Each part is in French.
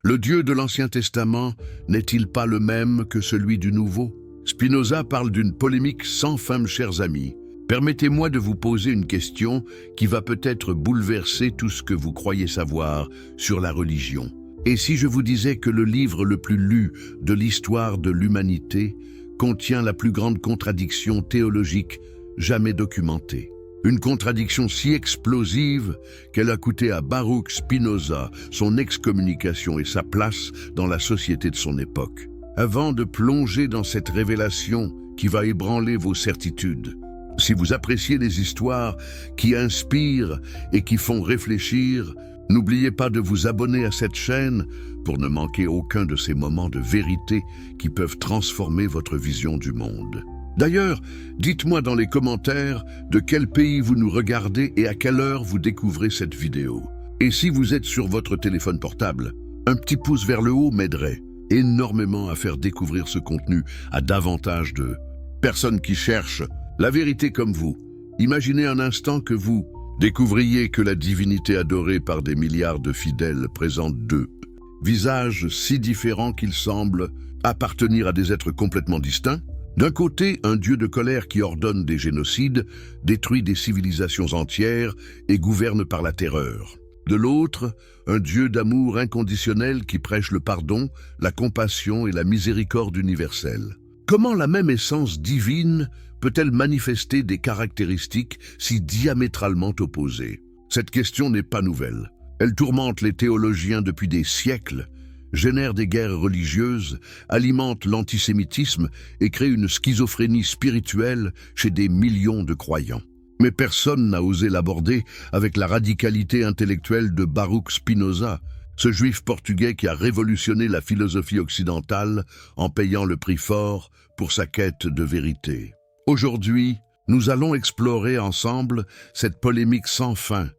Le Dieu de l'Ancien Testament n'est-il pas le même que celui du Nouveau? Spinoza parle d'une polémique sans fin, chers amis. Permettez-moi de vous poser une question qui va peut-être bouleverser tout ce que vous croyez savoir sur la religion. Et si je vous disais que le livre le plus lu de l'histoire de l'humanité contient la plus grande contradiction théologique jamais documentée? Une contradiction si explosive qu'elle a coûté à Baruch Spinoza son excommunication et sa place dans la société de son époque. Avant de plonger dans cette révélation qui va ébranler vos certitudes, si vous appréciez les histoires qui inspirent et qui font réfléchir, n'oubliez pas de vous abonner à cette chaîne pour ne manquer aucun de ces moments de vérité qui peuvent transformer votre vision du monde. D'ailleurs, dites-moi dans les commentaires de quel pays vous nous regardez et à quelle heure vous découvrez cette vidéo. Et si vous êtes sur votre téléphone portable, un petit pouce vers le haut m'aiderait énormément à faire découvrir ce contenu à davantage de personnes qui cherchent la vérité comme vous. Imaginez un instant que vous découvriez que la divinité adorée par des milliards de fidèles présente deux visages si différents qu'ils semblent appartenir à des êtres complètement distincts. D'un côté, un dieu de colère qui ordonne des génocides, détruit des civilisations entières et gouverne par la terreur. De l'autre, un dieu d'amour inconditionnel qui prêche le pardon, la compassion et la miséricorde universelle. Comment la même essence divine peut-elle manifester des caractéristiques si diamétralement opposées? Cette question n'est pas nouvelle. Elle tourmente les théologiens depuis des siècles, génère des guerres religieuses, alimente l'antisémitisme et crée une schizophrénie spirituelle chez des millions de croyants. Mais personne n'a osé l'aborder avec la radicalité intellectuelle de Baruch Spinoza, ce juif portugais qui a révolutionné la philosophie occidentale en payant le prix fort pour sa quête de vérité. Aujourd'hui, nous allons explorer ensemble cette polémique sans fin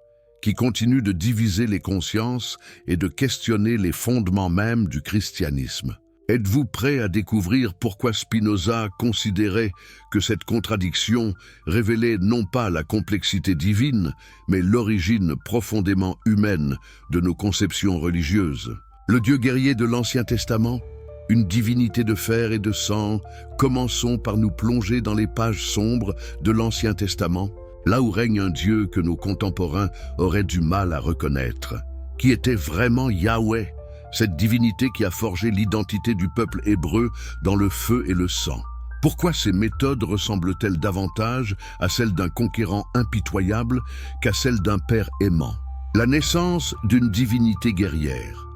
qui continue de diviser les consciences et de questionner les fondements mêmes du christianisme. Êtes-vous prêt à découvrir pourquoi Spinoza considérait que cette contradiction révélait non pas la complexité divine, mais l'origine profondément humaine de nos conceptions religieuses? Le Dieu guerrier de l'Ancien Testament, une divinité de fer et de sang, commençons par nous plonger dans les pages sombres de l'Ancien Testament, là où règne un Dieu que nos contemporains auraient du mal à reconnaître. Qui était vraiment Yahweh, cette divinité qui a forgé l'identité du peuple hébreu dans le feu et le sang? Pourquoi ces méthodes ressemblent-elles davantage à celles d'un conquérant impitoyable qu'à celles d'un père aimant? La naissance d'une divinité guerrière.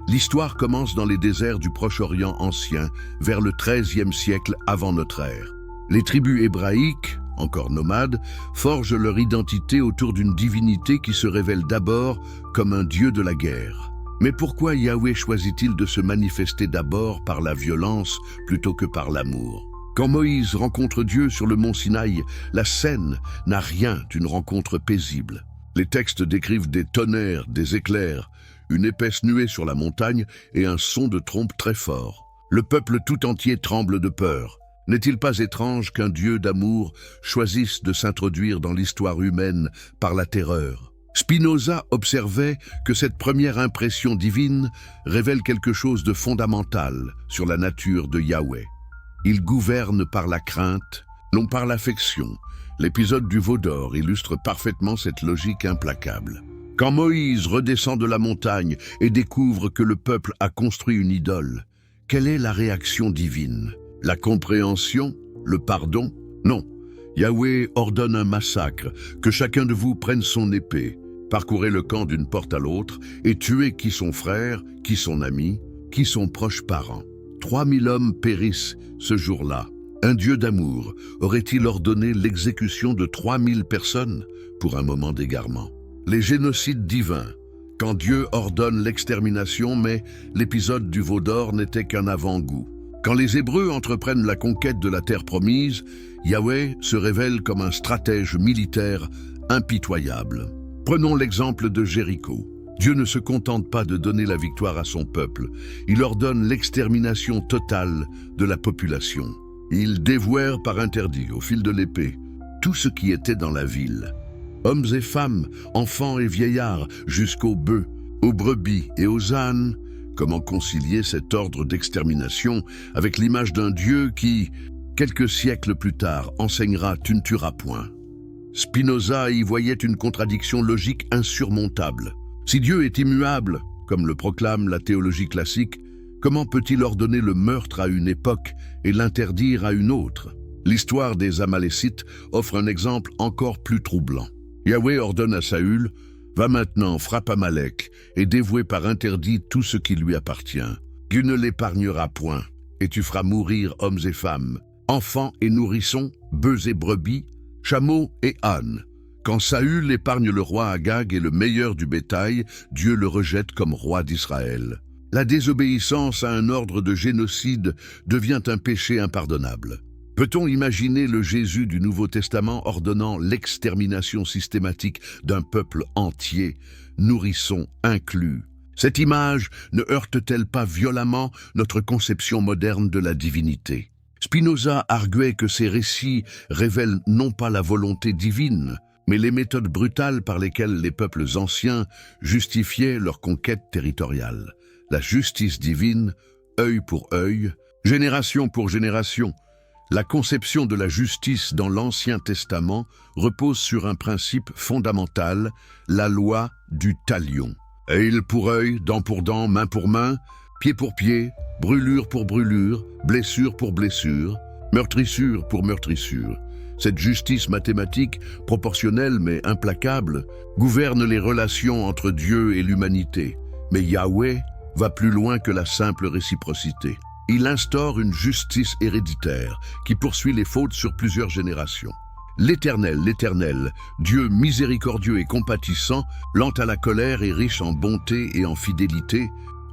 L'histoire commence dans les déserts du Proche-Orient ancien, vers le XIIIe siècle avant notre ère. Les tribus hébraïques, encore nomades, forgent leur identité autour d'une divinité qui se révèle d'abord comme un dieu de la guerre. Mais pourquoi Yahweh choisit-il de se manifester d'abord par la violence plutôt que par l'amour? Quand Moïse rencontre Dieu sur le mont Sinaï, la scène n'a rien d'une rencontre paisible. Les textes décrivent des tonnerres, des éclairs, une épaisse nuée sur la montagne et un son de trompe très fort. Le peuple tout entier tremble de peur. N'est-il pas étrange qu'un Dieu d'amour choisisse de s'introduire dans l'histoire humaine par la terreur? Spinoza observait que cette première impression divine révèle quelque chose de fondamental sur la nature de Yahweh. Il gouverne par la crainte, non par l'affection. L'épisode du veau d'or illustre parfaitement cette logique implacable. Quand Moïse redescend de la montagne et découvre que le peuple a construit une idole, quelle est la réaction divine? La compréhension? Le pardon? Non. Yahweh ordonne un massacre, que chacun de vous prenne son épée, parcourez le camp d'une porte à l'autre et tuez qui son frère, qui son ami, qui son proche parent. 3000 hommes périssent ce jour-là. Un Dieu d'amour aurait-il ordonné l'exécution de 3000 personnes pour un moment d'égarement? Les génocides divins, quand Dieu ordonne l'extermination, mais l'épisode du veau d'or n'était qu'un avant-goût. Quand les Hébreux entreprennent la conquête de la terre promise, Yahweh se révèle comme un stratège militaire impitoyable. Prenons l'exemple de Jéricho. Dieu ne se contente pas de donner la victoire à son peuple, il ordonne l'extermination totale de la population. Ils dévouèrent par interdit, au fil de l'épée, tout ce qui était dans la ville. Hommes et femmes, enfants et vieillards, jusqu'aux bœufs, aux brebis et aux ânes, Comment concilier cet ordre d'extermination avec l'image d'un Dieu qui, quelques siècles plus tard, enseignera « tu ne tueras point ». Spinoza y voyait une contradiction logique insurmontable. Si Dieu est immuable, comme le proclame la théologie classique, comment peut-il ordonner le meurtre à une époque et l'interdire à une autre? L'histoire des Amalécites offre un exemple encore plus troublant. Yahweh ordonne à Saül « Va maintenant, frappe Amalek, et dévouer par interdit tout ce qui lui appartient. Tu ne l'épargneras point, et tu feras mourir hommes et femmes, enfants et nourrissons, bœufs et brebis, chameaux et ânes. » Quand Saül épargne le roi Agag et le meilleur du bétail, Dieu le rejette comme roi d'Israël. La désobéissance à un ordre de génocide devient un péché impardonnable. Peut-on imaginer le Jésus du Nouveau Testament ordonnant l'extermination systématique d'un peuple entier, nourrissons inclus? Cette image ne heurte-t-elle pas violemment notre conception moderne de la divinité? Spinoza arguait que ces récits révèlent non pas la volonté divine, mais les méthodes brutales par lesquelles les peuples anciens justifiaient leur conquête territoriale. La justice divine, œil pour œil, génération pour génération. La conception de la justice dans l'Ancien Testament repose sur un principe fondamental, la loi du talion. Œil pour œil, dent pour dent, main pour main, pied pour pied, brûlure pour brûlure, blessure pour blessure, meurtrissure pour meurtrissure. Cette justice mathématique, proportionnelle mais implacable, gouverne les relations entre Dieu et l'humanité. Mais Yahweh va plus loin que la simple réciprocité. Il instaure une justice héréditaire qui poursuit les fautes sur plusieurs générations. L'Éternel, Dieu miséricordieux et compatissant, lent à la colère et riche en bonté et en fidélité,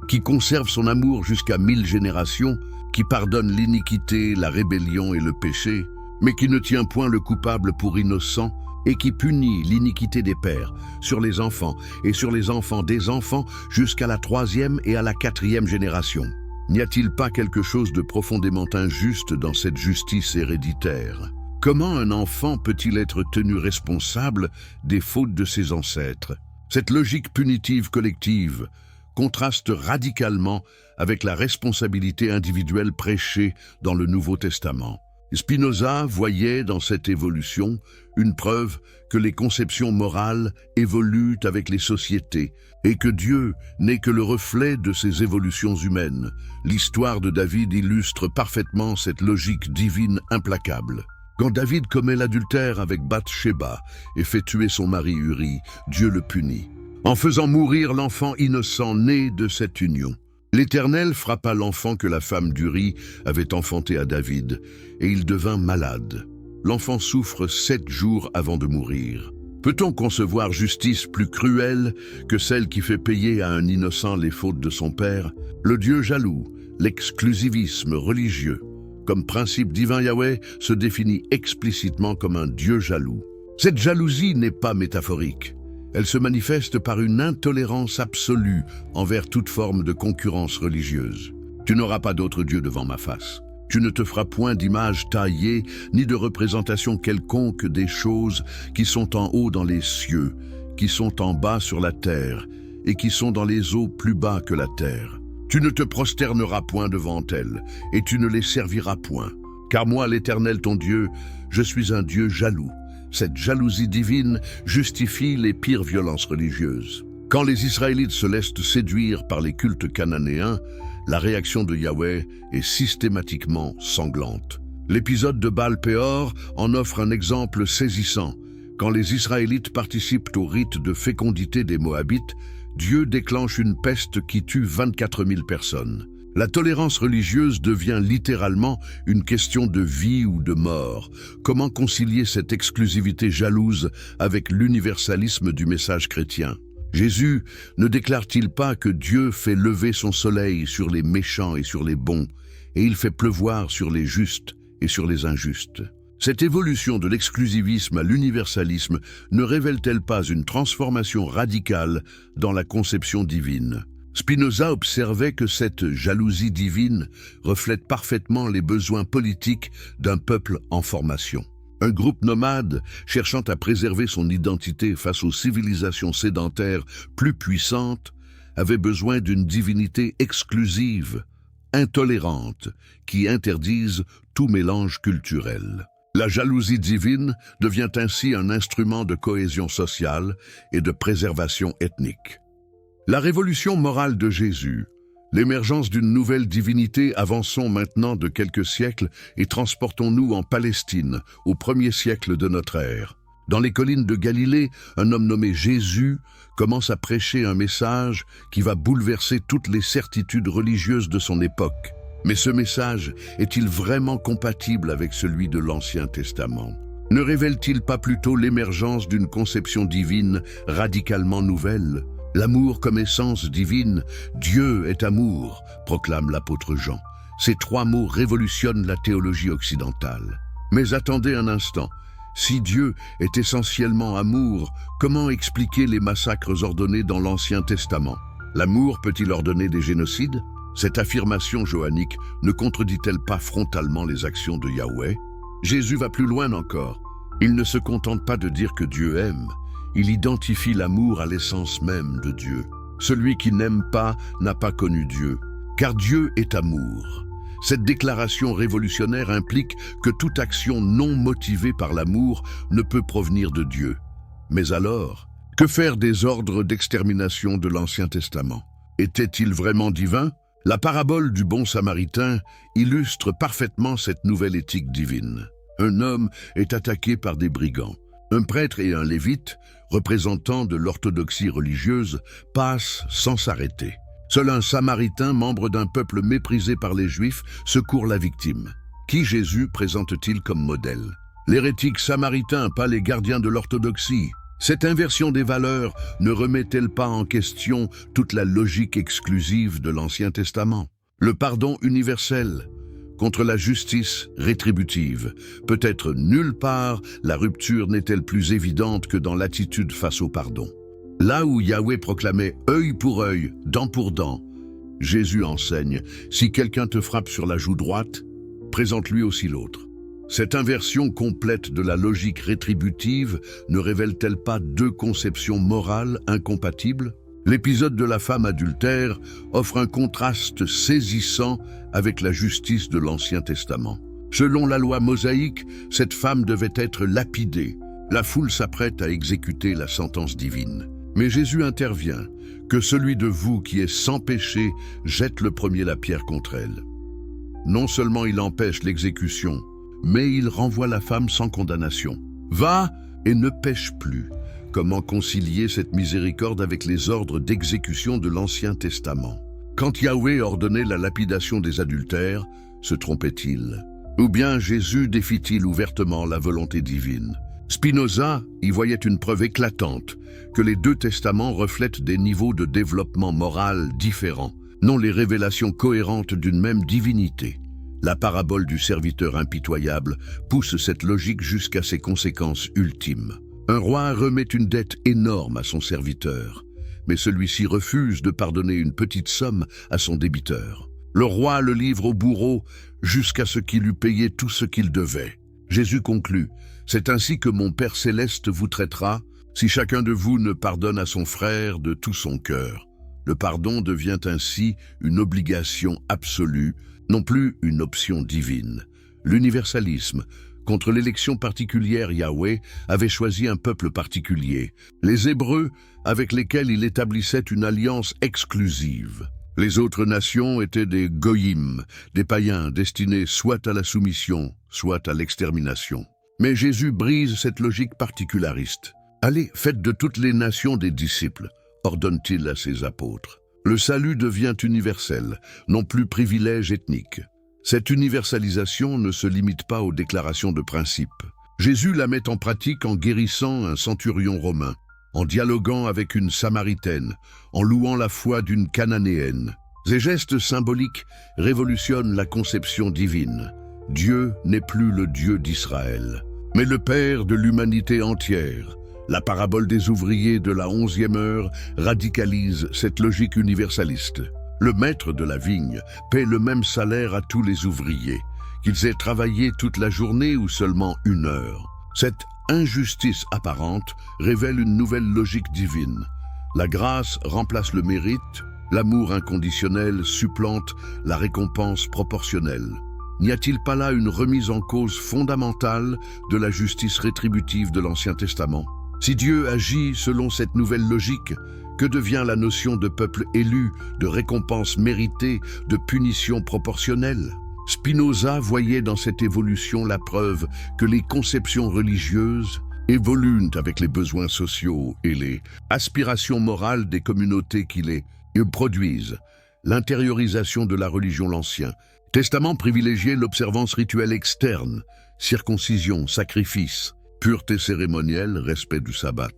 qui conserve son amour jusqu'à 1000 générations, qui pardonne l'iniquité, la rébellion et le péché, mais qui ne tient point le coupable pour innocent et qui punit l'iniquité des pères sur les enfants et sur les enfants des enfants jusqu'à la 3e et à la 4e génération. N'y a-t-il pas quelque chose de profondément injuste dans cette justice héréditaire? Comment un enfant peut-il être tenu responsable des fautes de ses ancêtres? Cette logique punitive collective contraste radicalement avec la responsabilité individuelle prêchée dans le Nouveau Testament. Spinoza voyait dans cette évolution une preuve que les conceptions morales évoluent avec les sociétés et que Dieu n'est que le reflet de ces évolutions humaines. L'histoire de David illustre parfaitement cette logique divine implacable. Quand David commet l'adultère avec Bathsheba et fait tuer son mari Uri, Dieu le punit, en faisant mourir l'enfant innocent né de cette union. L'Éternel frappa l'enfant que la femme d'Uri avait enfanté à David, et il devint malade. L'enfant souffre 7 jours avant de mourir. Peut-on concevoir justice plus cruelle que celle qui fait payer à un innocent les fautes de son père? Le Dieu jaloux, l'exclusivisme religieux, comme principe divin, Yahweh se définit explicitement comme un Dieu jaloux. Cette jalousie n'est pas métaphorique. Elle se manifeste par une intolérance absolue envers toute forme de concurrence religieuse. Tu n'auras pas d'autre Dieu devant ma face. Tu ne te feras point d'image taillée, ni de représentation quelconque des choses qui sont en haut dans les cieux, qui sont en bas sur la terre, et qui sont dans les eaux plus bas que la terre. Tu ne te prosterneras point devant elles, et tu ne les serviras point. Car moi, l'Éternel ton Dieu, je suis un Dieu jaloux. Cette jalousie divine justifie les pires violences religieuses. Quand les Israélites se laissent séduire par les cultes cananéens, la réaction de Yahweh est systématiquement sanglante. L'épisode de Baal-Péor en offre un exemple saisissant. Quand les Israélites participent au rite de fécondité des Moabites, Dieu déclenche une peste qui tue 24 000 personnes. La tolérance religieuse devient littéralement une question de vie ou de mort. Comment concilier cette exclusivité jalouse avec l'universalisme du message chrétien? Jésus ne déclare-t-il pas que Dieu fait lever son soleil sur les méchants et sur les bons, et il fait pleuvoir sur les justes et sur les injustes? Cette évolution de l'exclusivisme à l'universalisme ne révèle-t-elle pas une transformation radicale dans la conception divine? Spinoza observait que cette jalousie divine reflète parfaitement les besoins politiques d'un peuple en formation. Un groupe nomade, cherchant à préserver son identité face aux civilisations sédentaires plus puissantes, avait besoin d'une divinité exclusive, intolérante, qui interdise tout mélange culturel. La jalousie divine devient ainsi un instrument de cohésion sociale et de préservation ethnique. La révolution morale de Jésus, l'émergence d'une nouvelle divinité, avançons maintenant de quelques siècles et transportons-nous en Palestine, au 1er siècle de notre ère. Dans les collines de Galilée, un homme nommé Jésus commence à prêcher un message qui va bouleverser toutes les certitudes religieuses de son époque. Mais ce message est-il vraiment compatible avec celui de l'Ancien Testament? Ne révèle-t-il pas plutôt l'émergence d'une conception divine radicalement nouvelle? L'amour comme essence divine, Dieu est amour, proclame l'apôtre Jean. Ces 3 mots révolutionnent la théologie occidentale. Mais attendez un instant. Si Dieu est essentiellement amour, comment expliquer les massacres ordonnés dans l'Ancien Testament? L'amour peut-il ordonner des génocides? Cette affirmation johannique ne contredit-elle pas frontalement les actions de Yahweh? Jésus va plus loin encore. Il ne se contente pas de dire que Dieu aime. Il identifie l'amour à l'essence même de Dieu. Celui qui n'aime pas n'a pas connu Dieu, car Dieu est amour. Cette déclaration révolutionnaire implique que toute action non motivée par l'amour ne peut provenir de Dieu. Mais alors, que faire des ordres d'extermination de l'Ancien Testament? Étaient-ils vraiment divins? La parabole du bon Samaritain illustre parfaitement cette nouvelle éthique divine. Un homme est attaqué par des brigands. Un prêtre et un lévite, représentants de l'orthodoxie religieuse, passent sans s'arrêter. Seul un Samaritain, membre d'un peuple méprisé par les Juifs, secourt la victime. Qui Jésus présente-t-il comme modèle? L'hérétique samaritain, pas les gardiens de l'orthodoxie. Cette inversion des valeurs ne remet-elle pas en question toute la logique exclusive de l'Ancien Testament? Le pardon universel contre la justice rétributive. Peut-être nulle part la rupture n'est-elle plus évidente que dans l'attitude face au pardon. Là où Yahweh proclamait « œil pour œil, dent pour dent », Jésus enseigne « si quelqu'un te frappe sur la joue droite, présente-lui aussi l'autre ». Cette inversion complète de la logique rétributive ne révèle-t-elle pas 2 conceptions morales incompatibles? L'épisode de la femme adultère offre un contraste saisissant avec la justice de l'Ancien Testament. Selon la loi mosaïque, cette femme devait être lapidée. La foule s'apprête à exécuter la sentence divine. Mais Jésus intervient. Que celui de vous qui est sans péché jette le premier la pierre contre elle. Non seulement il empêche l'exécution, mais il renvoie la femme sans condamnation. Va et ne pêche plus. Comment concilier cette miséricorde avec les ordres d'exécution de l'Ancien Testament? Quand Yahweh ordonnait la lapidation des adultères, se trompait-il? Ou bien Jésus défie-t-il ouvertement la volonté divine? Spinoza y voyait une preuve éclatante que les 2 testaments reflètent des niveaux de développement moral différents, non les révélations cohérentes d'une même divinité. La parabole du serviteur impitoyable pousse cette logique jusqu'à ses conséquences ultimes. Un roi remet une dette énorme à son serviteur, mais celui-ci refuse de pardonner une petite somme à son débiteur. Le roi le livre au bourreau jusqu'à ce qu'il eût payé tout ce qu'il devait. Jésus conclut « C'est ainsi que mon Père céleste vous traitera si chacun de vous ne pardonne à son frère de tout son cœur. » Le pardon devient ainsi une obligation absolue, non plus une option divine. L'universalisme, contre l'élection particulière, Yahweh avait choisi un peuple particulier, les Hébreux, avec lesquels il établissait une alliance exclusive. Les autres nations étaient des goyim, des païens destinés soit à la soumission, soit à l'extermination. Mais Jésus brise cette logique particulariste. « Allez, faites de toutes les nations des disciples », ordonne-t-il à ses apôtres. Le salut devient universel, non plus privilège ethnique. Cette universalisation ne se limite pas aux déclarations de principe. Jésus la met en pratique en guérissant un centurion romain, en dialoguant avec une Samaritaine, en louant la foi d'une Cananéenne. Ces gestes symboliques révolutionnent la conception divine. Dieu n'est plus le Dieu d'Israël, mais le Père de l'humanité entière. La parabole des ouvriers de la 11e heure radicalise cette logique universaliste. Le maître de la vigne paie le même salaire à tous les ouvriers, qu'ils aient travaillé toute la journée ou seulement 1 heure. Cette injustice apparente révèle une nouvelle logique divine. La grâce remplace le mérite, l'amour inconditionnel supplante la récompense proportionnelle. N'y a-t-il pas là une remise en cause fondamentale de la justice rétributive de l'Ancien Testament? Si Dieu agit selon cette nouvelle logique, que devient la notion de peuple élu, de récompense méritée, de punition proportionnelle? Spinoza voyait dans cette évolution la preuve que les conceptions religieuses évoluent avec les besoins sociaux et les aspirations morales des communautés qui les produisent. L'intériorisation de la religion l'Ancien Testament privilégiait l'observance rituelle externe, circoncision, sacrifice, pureté cérémonielle, respect du sabbat.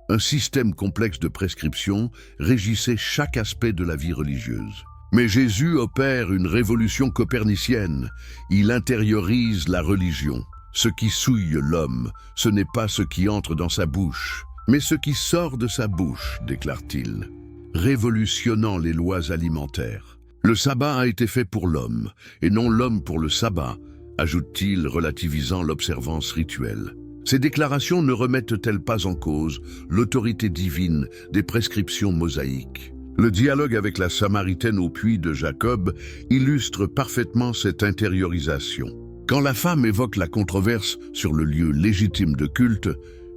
Un système complexe de prescriptions régissait chaque aspect de la vie religieuse. Mais Jésus opère une révolution copernicienne. Il intériorise la religion. Ce qui souille l'homme, ce n'est pas ce qui entre dans sa bouche, mais ce qui sort de sa bouche, déclare-t-il, révolutionnant les lois alimentaires. Le sabbat a été fait pour l'homme, et non l'homme pour le sabbat, ajoute-t-il, relativisant l'observance rituelle. Ces déclarations ne remettent-elles pas en cause l'autorité divine des prescriptions mosaïques? Le dialogue avec la Samaritaine au puits de Jacob illustre parfaitement cette intériorisation. Quand la femme évoque la controverse sur le lieu légitime de culte,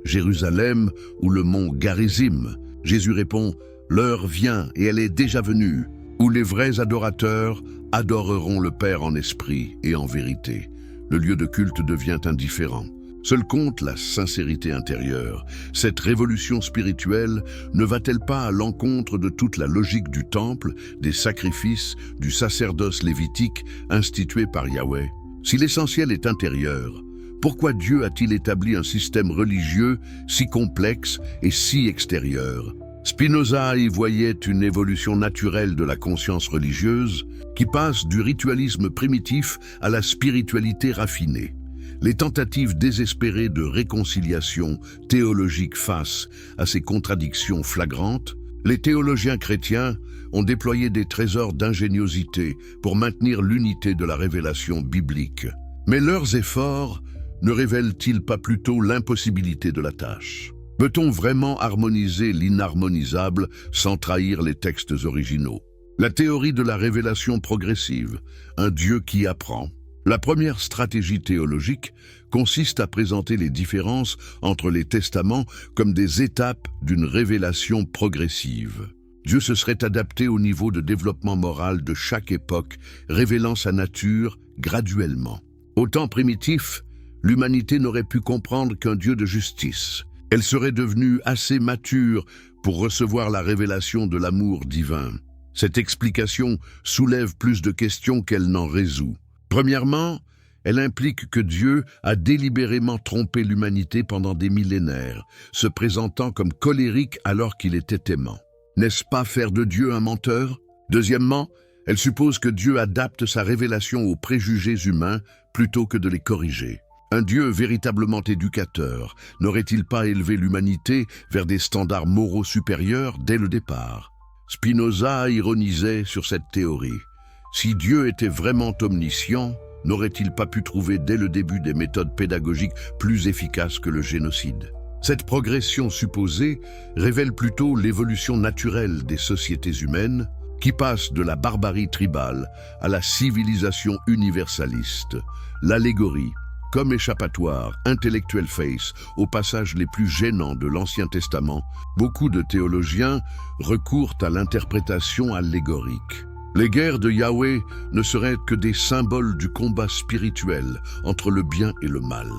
Jérusalem ou le mont Garizim, Jésus répond « L'heure vient et elle est déjà venue, où les vrais adorateurs adoreront le Père en esprit et en vérité. Le lieu de culte devient indifférent. Seul compte la sincérité intérieure. Cette révolution spirituelle ne va-t-elle pas à l'encontre de toute la logique du temple, des sacrifices, du sacerdoce lévitique institué par Yahweh? Si l'essentiel est intérieur, pourquoi Dieu a-t-il établi un système religieux si complexe et si extérieur? Spinoza y voyait une évolution naturelle de la conscience religieuse qui passe du ritualisme primitif à la spiritualité raffinée. Les tentatives désespérées de réconciliation théologique face à ces contradictions flagrantes, les théologiens chrétiens ont déployé des trésors d'ingéniosité pour maintenir l'unité de la révélation biblique. Mais leurs efforts ne révèlent-ils pas plutôt l'impossibilité de la tâche? Peut-on vraiment harmoniser l'inharmonisable sans trahir les textes originaux? La théorie de la révélation progressive, un Dieu qui apprend. La première stratégie théologique consiste à présenter les différences entre les testaments comme des étapes d'une révélation progressive. Dieu se serait adapté au niveau de développement moral de chaque époque, révélant sa nature graduellement. Au temps primitif, l'humanité n'aurait pu comprendre qu'un Dieu de justice. Elle serait devenue assez mature pour recevoir la révélation de l'amour divin. Cette explication soulève plus de questions qu'elle n'en résout. Premièrement, elle implique que Dieu a délibérément trompé l'humanité pendant des millénaires, se présentant comme colérique alors qu'il était aimant. N'est-ce pas faire de Dieu un menteur? Deuxièmement, elle suppose que Dieu adapte sa révélation aux préjugés humains plutôt que de les corriger. Un Dieu véritablement éducateur n'aurait-il pas élevé l'humanité vers des standards moraux supérieurs dès le départ? Spinoza ironisait sur cette théorie. Si Dieu était vraiment omniscient, n'aurait-il pas pu trouver dès le début des méthodes pédagogiques plus efficaces que le génocide? Cette progression supposée révèle plutôt l'évolution naturelle des sociétés humaines qui passent de la barbarie tribale à la civilisation universaliste. L'allégorie, comme échappatoire, intellectuel face, aux passages les plus gênants de l'Ancien Testament, beaucoup de théologiens recourent à l'interprétation allégorique. Les guerres de Yahweh ne seraient que des symboles du combat spirituel entre le bien et le mal.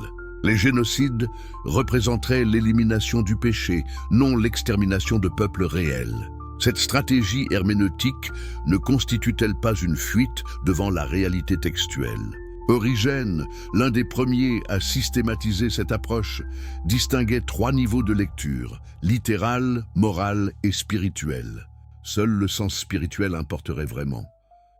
Les génocides représenteraient l'élimination du péché, non l'extermination de peuples réels. Cette stratégie herméneutique ne constitue-t-elle pas une fuite devant la réalité textuelle? Origène, l'un des premiers à systématiser cette approche, distinguait 3 niveaux de lecture, littéral, moral et spirituel. Seul le sens spirituel importerait vraiment.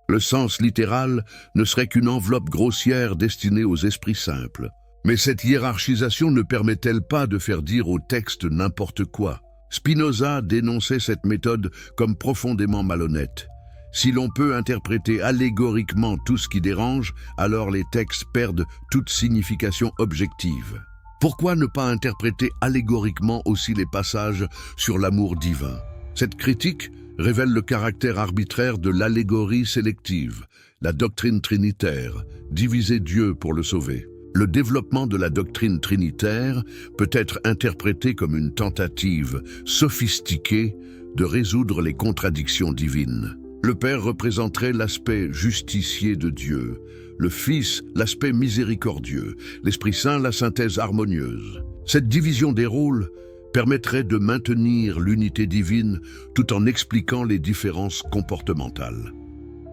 Le sens littéral ne serait qu'une enveloppe grossière destinée aux esprits simples. Mais cette hiérarchisation ne permet-elle pas de faire dire au texte n'importe quoi? Spinoza dénonçait cette méthode comme profondément malhonnête. Si l'on peut interpréter allégoriquement tout ce qui dérange, alors les textes perdent toute signification objective. Pourquoi ne pas interpréter allégoriquement aussi les passages sur l'amour divin? Cette critique révèle le caractère arbitraire de l'allégorie sélective, la doctrine trinitaire, diviser Dieu pour le sauver. Le développement de la doctrine trinitaire peut être interprété comme une tentative sophistiquée de résoudre les contradictions divines. Le Père représenterait l'aspect justicier de Dieu, le Fils l'aspect miséricordieux, l'Esprit Saint la synthèse harmonieuse. Cette division des rôles permettrait de maintenir l'unité divine tout en expliquant les différences comportementales.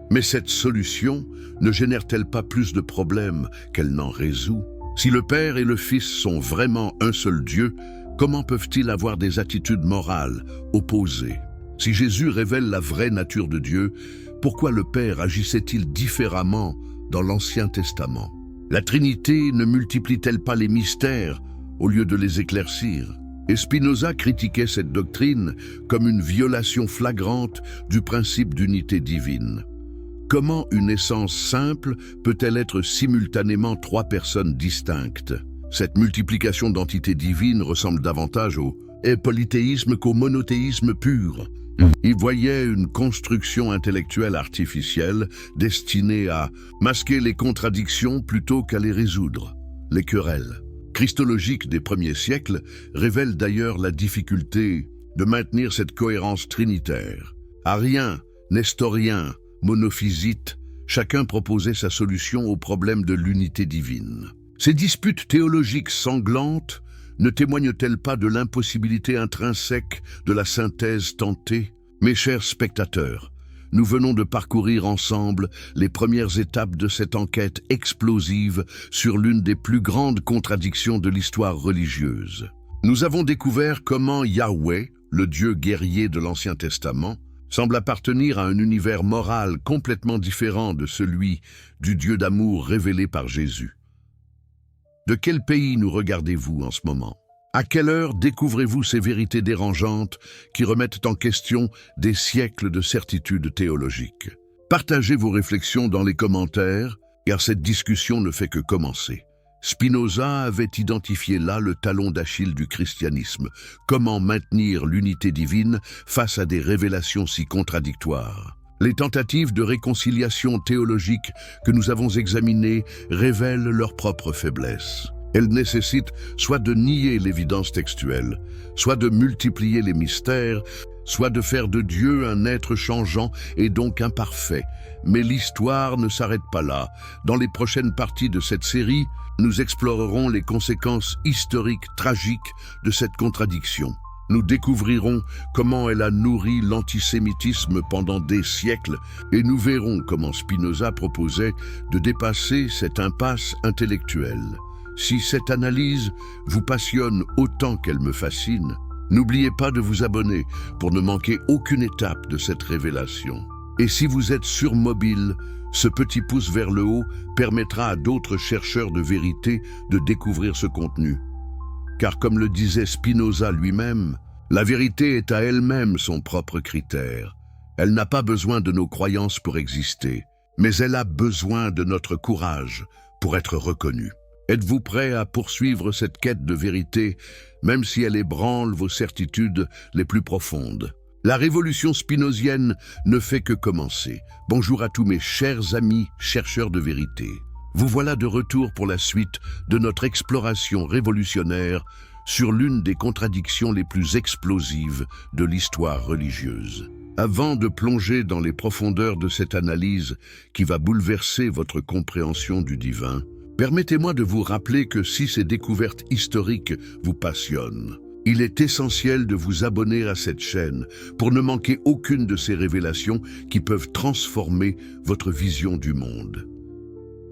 Mais cette solution ne génère-t-elle pas plus de problèmes qu'elle n'en résout? Si le Père et le Fils sont vraiment un seul Dieu, comment peuvent-ils avoir des attitudes morales opposées? Si Jésus révèle la vraie nature de Dieu, pourquoi le Père agissait-il différemment dans l'Ancien Testament? La Trinité ne multiplie-t-elle pas les mystères au lieu de les éclaircir? Et Spinoza critiquait cette doctrine comme une violation flagrante du principe d'unité divine. Comment une essence simple peut-elle être simultanément trois personnes distinctes? Cette multiplication d'entités divines ressemble davantage au polythéisme qu'au monothéisme pur. Il voyait une construction intellectuelle artificielle destinée à masquer les contradictions plutôt qu'à les résoudre. Les querelles christologiques des premiers siècles révèlent d'ailleurs la difficulté de maintenir cette cohérence trinitaire. Ariens, nestoriens, monophysites, chacun proposait sa solution au problème de l'unité divine. Ces disputes théologiques sanglantes ne témoignent-elles pas de l'impossibilité intrinsèque de la synthèse tentée? Mes chers spectateurs, nous venons de parcourir ensemble les premières étapes de cette enquête explosive sur l'une des plus grandes contradictions de l'histoire religieuse. Nous avons découvert comment Yahweh, le Dieu guerrier de l'Ancien Testament, semble appartenir à un univers moral complètement différent de celui du Dieu d'amour révélé par Jésus. De quel pays nous regardez-vous en ce moment? À quelle heure découvrez-vous ces vérités dérangeantes qui remettent en question des siècles de certitudes théologiques? Partagez vos réflexions dans les commentaires, car cette discussion ne fait que commencer. Spinoza avait identifié là le talon d'Achille du christianisme. Comment maintenir l'unité divine face à des révélations si contradictoires? Les tentatives de réconciliation théologique que nous avons examinées révèlent leur propre faiblesse. Elles nécessitent soit de nier l'évidence textuelle, soit de multiplier les mystères, soit de faire de Dieu un être changeant et donc imparfait. Mais l'histoire ne s'arrête pas là. Dans les prochaines parties de cette série, nous explorerons les conséquences historiques tragiques de cette contradiction. Nous découvrirons comment elle a nourri l'antisémitisme pendant des siècles et nous verrons comment Spinoza proposait de dépasser cette impasse intellectuelle. Si cette analyse vous passionne autant qu'elle me fascine, n'oubliez pas de vous abonner pour ne manquer aucune étape de cette révélation. Et si vous êtes sur mobile, ce petit pouce vers le haut permettra à d'autres chercheurs de vérité de découvrir ce contenu. Car comme le disait Spinoza lui-même, la vérité est à elle-même son propre critère. Elle n'a pas besoin de nos croyances pour exister, mais elle a besoin de notre courage pour être reconnue. Êtes-vous prêt à poursuivre cette quête de vérité, même si elle ébranle vos certitudes les plus profondes? La révolution spinozienne ne fait que commencer. Bonjour à tous mes chers amis chercheurs de vérité. Vous voilà de retour pour la suite de notre exploration révolutionnaire sur l'une des contradictions les plus explosives de l'histoire religieuse. Avant de plonger dans les profondeurs de cette analyse qui va bouleverser votre compréhension du divin, permettez-moi de vous rappeler que si ces découvertes historiques vous passionnent, il est essentiel de vous abonner à cette chaîne pour ne manquer aucune de ces révélations qui peuvent transformer votre vision du monde.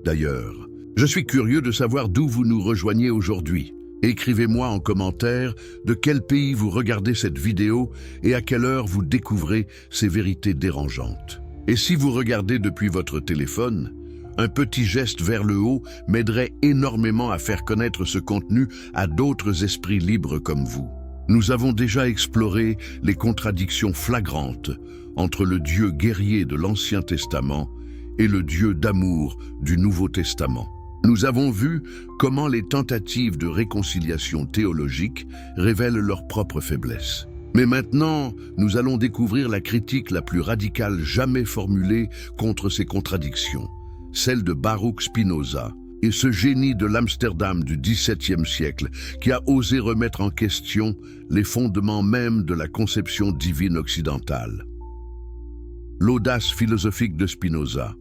D'ailleurs, je suis curieux de savoir d'où vous nous rejoignez aujourd'hui. Écrivez-moi en commentaire de quel pays vous regardez cette vidéo et à quelle heure vous découvrez ces vérités dérangeantes. Et si vous regardez depuis votre téléphone, un petit geste vers le haut m'aiderait énormément à faire connaître ce contenu à d'autres esprits libres comme vous. Nous avons déjà exploré les contradictions flagrantes entre le Dieu guerrier de l'Ancien Testament et le Dieu d'amour du Nouveau Testament. Nous avons vu comment les tentatives de réconciliation théologique révèlent leur propre faiblesse. Mais maintenant, nous allons découvrir la critique la plus radicale jamais formulée contre ces contradictions, celle de Baruch Spinoza, et ce génie de l'Amsterdam du XVIIe siècle qui a osé remettre en question les fondements même de la conception divine occidentale. L'audace philosophique de Spinoza.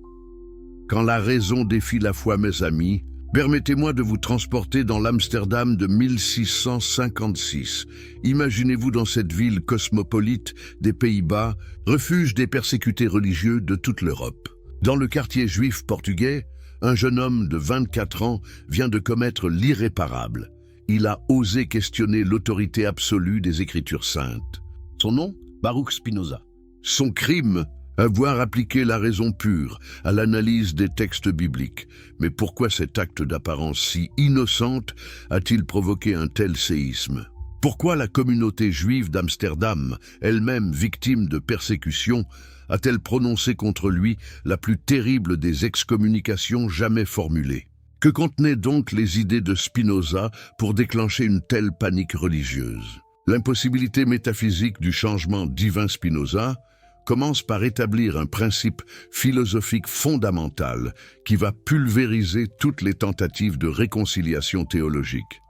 Quand la raison défie la foi, mes amis, permettez-moi de vous transporter dans l'Amsterdam de 1656. Imaginez-vous dans cette ville cosmopolite des Pays-Bas, refuge des persécutés religieux de toute l'Europe. Dans le quartier juif portugais, un jeune homme de 24 ans vient de commettre l'irréparable. Il a osé questionner l'autorité absolue des Écritures saintes. Son nom? Baruch Spinoza. Son crime? Avoir appliqué la raison pure à l'analyse des textes bibliques. Mais pourquoi cet acte d'apparence si innocente a-t-il provoqué un tel séisme? Pourquoi la communauté juive d'Amsterdam, elle-même victime de persécutions, a-t-elle prononcé contre lui la plus terrible des excommunications jamais formulées? Que contenaient donc les idées de Spinoza pour déclencher une telle panique religieuse? L'impossibilité métaphysique du changement divin Spinoza commence par établir un principe philosophique fondamental qui va pulvériser toutes les tentatives de réconciliation théologique.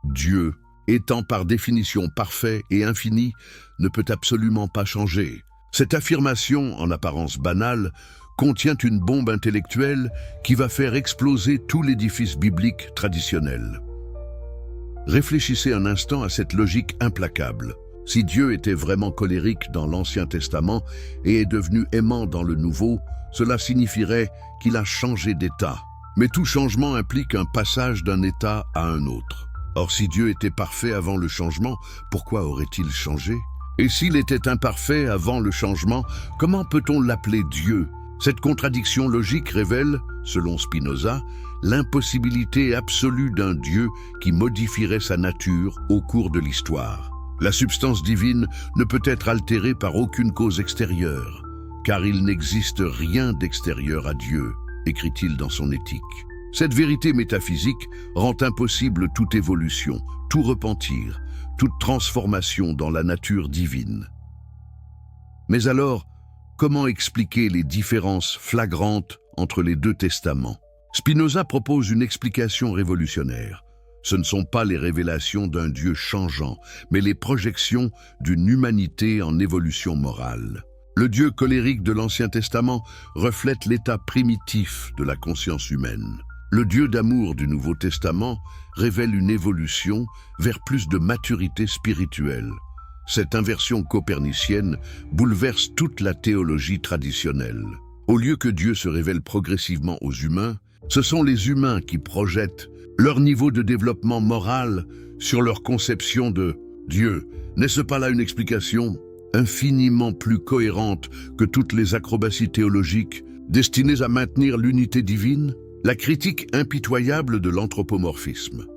Dieu, étant par définition parfait et infini, ne peut absolument pas changer. Cette affirmation, en apparence banale, contient une bombe intellectuelle qui va faire exploser tout l'édifice biblique traditionnel. Réfléchissez un instant à cette logique implacable. Si Dieu était vraiment colérique dans l'Ancien Testament et est devenu aimant dans le Nouveau, cela signifierait qu'il a changé d'état. Mais tout changement implique un passage d'un état à un autre. Or, si Dieu était parfait avant le changement, pourquoi aurait-il changé? Et s'il était imparfait avant le changement, comment peut-on l'appeler Dieu? Cette contradiction logique révèle, selon Spinoza, l'impossibilité absolue d'un Dieu qui modifierait sa nature au cours de l'histoire. La substance divine ne peut être altérée par aucune cause extérieure, car il n'existe rien d'extérieur à Dieu, écrit-il dans son Éthique. Cette vérité métaphysique rend impossible toute évolution, tout repentir, toute transformation dans la nature divine. Mais alors, comment expliquer les différences flagrantes entre les deux testaments? Spinoza propose une explication révolutionnaire. Ce ne sont pas les révélations d'un Dieu changeant, mais les projections d'une humanité en évolution morale. Le Dieu colérique de l'Ancien Testament reflète l'état primitif de la conscience humaine. Le Dieu d'amour du Nouveau Testament révèle une évolution vers plus de maturité spirituelle. Cette inversion copernicienne bouleverse toute la théologie traditionnelle. Au lieu que Dieu se révèle progressivement aux humains, ce sont les humains qui projettent leur niveau de développement moral sur leur conception de Dieu. N'est-ce pas là une explication infiniment plus cohérente que toutes les acrobaties théologiques destinées à maintenir l'unité divine? La critique impitoyable de l'anthropomorphisme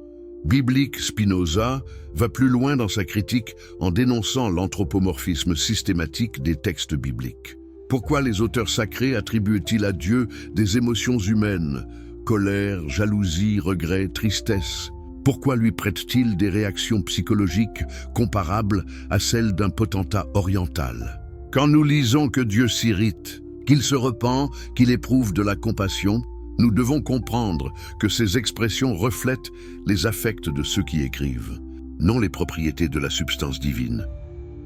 biblique Spinoza va plus loin dans sa critique en dénonçant l'anthropomorphisme systématique des textes bibliques. Pourquoi les auteurs sacrés attribuent-ils à Dieu des émotions humaines? Colère, jalousie, regret, tristesse. Pourquoi lui prête-t-il des réactions psychologiques comparables à celles d'un potentat oriental? Quand nous lisons que Dieu s'irrite, qu'il se repent, qu'il éprouve de la compassion, nous devons comprendre que ces expressions reflètent les affects de ceux qui écrivent, non les propriétés de la substance divine.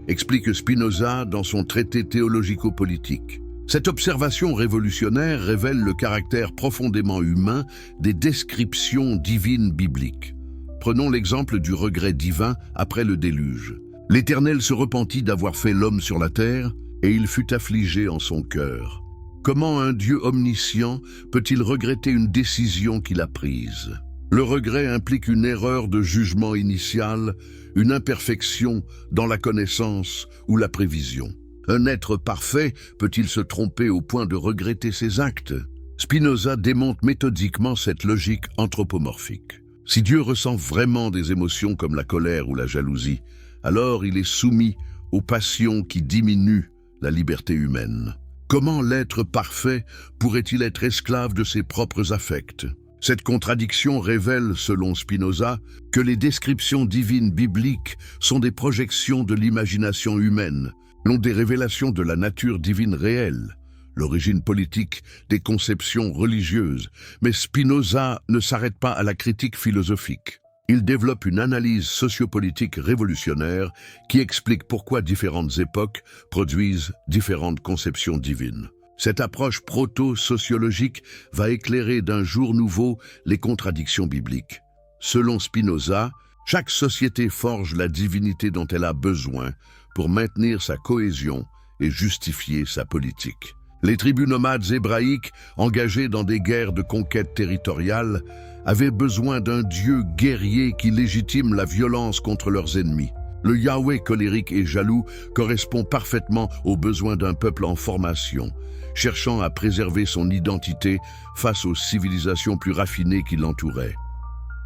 Explique Spinoza dans son traité théologico-politique. Cette observation révolutionnaire révèle le caractère profondément humain des descriptions divines bibliques. Prenons l'exemple du regret divin après le déluge. L'Éternel se repentit d'avoir fait l'homme sur la terre, et il fut affligé en son cœur. Comment un Dieu omniscient peut-il regretter une décision qu'il a prise? Le regret implique une erreur de jugement initial, une imperfection dans la connaissance ou la prévision. Un être parfait peut-il se tromper au point de regretter ses actes? Spinoza démonte méthodiquement cette logique anthropomorphique. Si Dieu ressent vraiment des émotions comme la colère ou la jalousie, alors il est soumis aux passions qui diminuent la liberté humaine. Comment l'être parfait pourrait-il être esclave de ses propres affects? Cette contradiction révèle, selon Spinoza, que les descriptions divines bibliques sont des projections de l'imagination humaine, non des révélations de la nature divine réelle, l'origine politique des conceptions religieuses. Mais Spinoza ne s'arrête pas à la critique philosophique. Il développe une analyse sociopolitique révolutionnaire qui explique pourquoi différentes époques produisent différentes conceptions divines. Cette approche proto-sociologique va éclairer d'un jour nouveau les contradictions bibliques. Selon Spinoza, chaque société forge la divinité dont elle a besoin pour maintenir sa cohésion et justifier sa politique. Les tribus nomades hébraïques, engagées dans des guerres de conquête territoriale, avaient besoin d'un Dieu guerrier qui légitime la violence contre leurs ennemis. Le Yahweh colérique et jaloux correspond parfaitement aux besoins d'un peuple en formation, cherchant à préserver son identité face aux civilisations plus raffinées qui l'entouraient.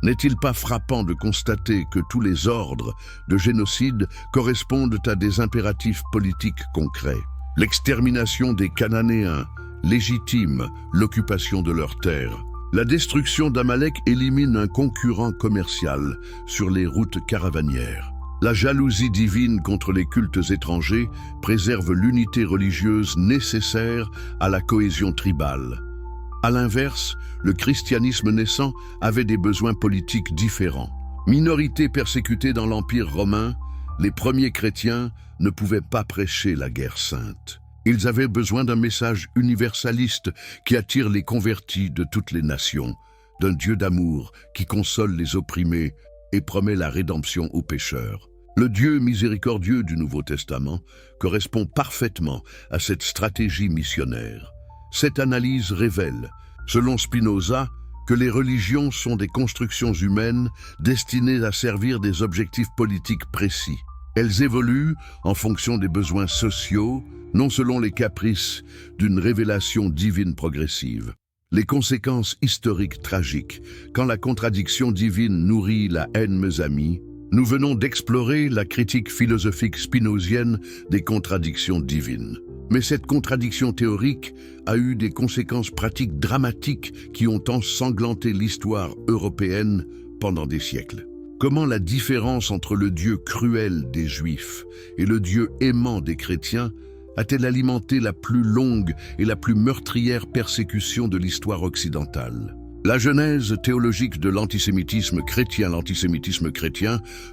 N'est-il pas frappant de constater que tous les ordres de génocide correspondent à des impératifs politiques concrets? L'extermination des Cananéens légitime l'occupation de leurs terres. La destruction d'Amalek élimine un concurrent commercial sur les routes caravanières. La jalousie divine contre les cultes étrangers préserve l'unité religieuse nécessaire à la cohésion tribale. À l'inverse, le christianisme naissant avait des besoins politiques différents. Minorités persécutées dans l'Empire romain, les premiers chrétiens ne pouvaient pas prêcher la guerre sainte. Ils avaient besoin d'un message universaliste qui attire les convertis de toutes les nations, d'un Dieu d'amour qui console les opprimés et promet la rédemption aux pécheurs. Le Dieu miséricordieux du Nouveau Testament correspond parfaitement à cette stratégie missionnaire. Cette analyse révèle, selon Spinoza, que les religions sont des constructions humaines destinées à servir des objectifs politiques précis. Elles évoluent en fonction des besoins sociaux, non selon les caprices d'une révélation divine progressive. Les conséquences historiques tragiques, quand la contradiction divine nourrit la haine, mes amis. Nous venons d'explorer la critique philosophique spinozienne des contradictions divines. Mais cette contradiction théorique a eu des conséquences pratiques dramatiques qui ont ensanglanté l'histoire européenne pendant des siècles. Comment la différence entre le Dieu cruel des Juifs et le Dieu aimant des chrétiens a-t-elle alimenté la plus longue et la plus meurtrière persécution de l'histoire occidentale? La genèse théologique de l'antisémitisme chrétien,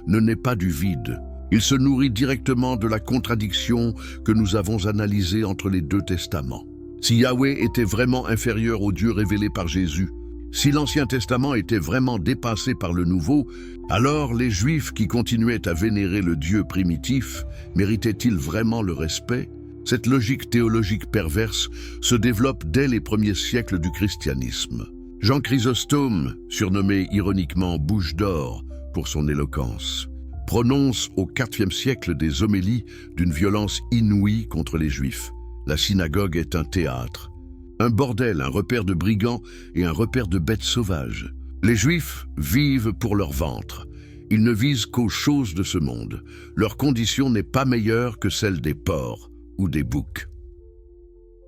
ne naît pas du vide. Il se nourrit directement de la contradiction que nous avons analysée entre les deux testaments. Si Yahweh était vraiment inférieur au Dieu révélé par Jésus, si l'Ancien Testament était vraiment dépassé par le Nouveau, alors les Juifs qui continuaient à vénérer le Dieu primitif méritaient-ils vraiment le respect? Cette logique théologique perverse se développe dès les premiers siècles du christianisme. Jean Chrysostome, surnommé ironiquement Bouche d'or pour son éloquence, prononce au IVe siècle des homélies d'une violence inouïe contre les Juifs. La synagogue est un théâtre, un bordel, un repère de brigands et un repère de bêtes sauvages. Les Juifs vivent pour leur ventre. Ils ne visent qu'aux choses de ce monde. Leur condition n'est pas meilleure que celle des porcs ou des boucs.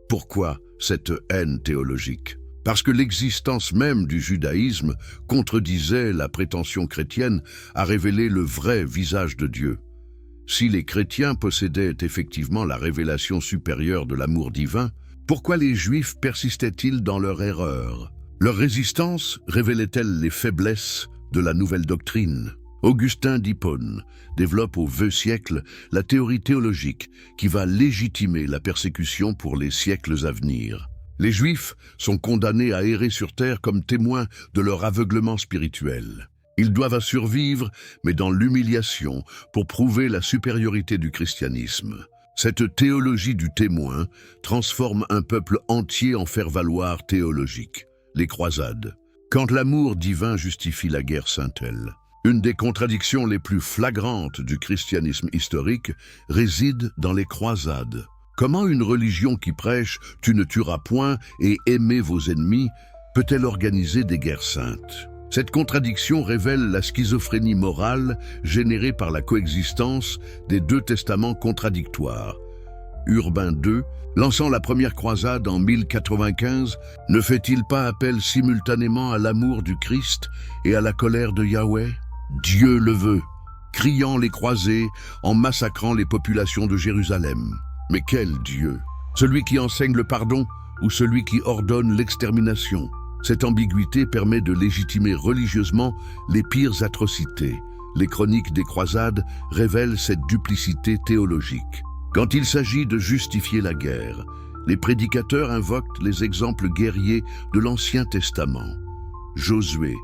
Pourquoi cette haine théologique? Parce que l'existence même du judaïsme contredisait la prétention chrétienne à révéler le vrai visage de Dieu. Si les chrétiens possédaient effectivement la révélation supérieure de l'amour divin, pourquoi les Juifs persistaient-ils dans leur erreur? Leur résistance révélait-elle les faiblesses de la nouvelle doctrine? Augustin d'Hippone développe au XXe siècle la théorie théologique qui va légitimer la persécution pour les siècles à venir. Les Juifs sont condamnés à errer sur terre comme témoins de leur aveuglement spirituel. Ils doivent survivre, mais dans l'humiliation, pour prouver la supériorité du christianisme. Cette théologie du témoin transforme un peuple entier en faire-valoir théologique. Les croisades. Quand l'amour divin justifie la guerre sainte-elle. Une des contradictions les plus flagrantes du christianisme historique réside dans les croisades. Comment une religion qui prêche « tu ne tueras point » et « aimez vos ennemis » peut-elle organiser des guerres saintes? Cette contradiction révèle la schizophrénie morale générée par la coexistence des deux testaments contradictoires. Urbain II, lançant la première croisade en 1095, ne fait-il pas appel simultanément à l'amour du Christ et à la colère de Yahweh? Dieu le veut, criant les croisés en massacrant les populations de Jérusalem. Mais quel Dieu? Celui qui enseigne le pardon ou celui qui ordonne l'extermination? Cette ambiguïté permet de légitimer religieusement les pires atrocités. Les chroniques des croisades révèlent cette duplicité théologique. Quand il s'agit de justifier la guerre, les prédicateurs invoquent les exemples guerriers de l'Ancien Testament. Josué,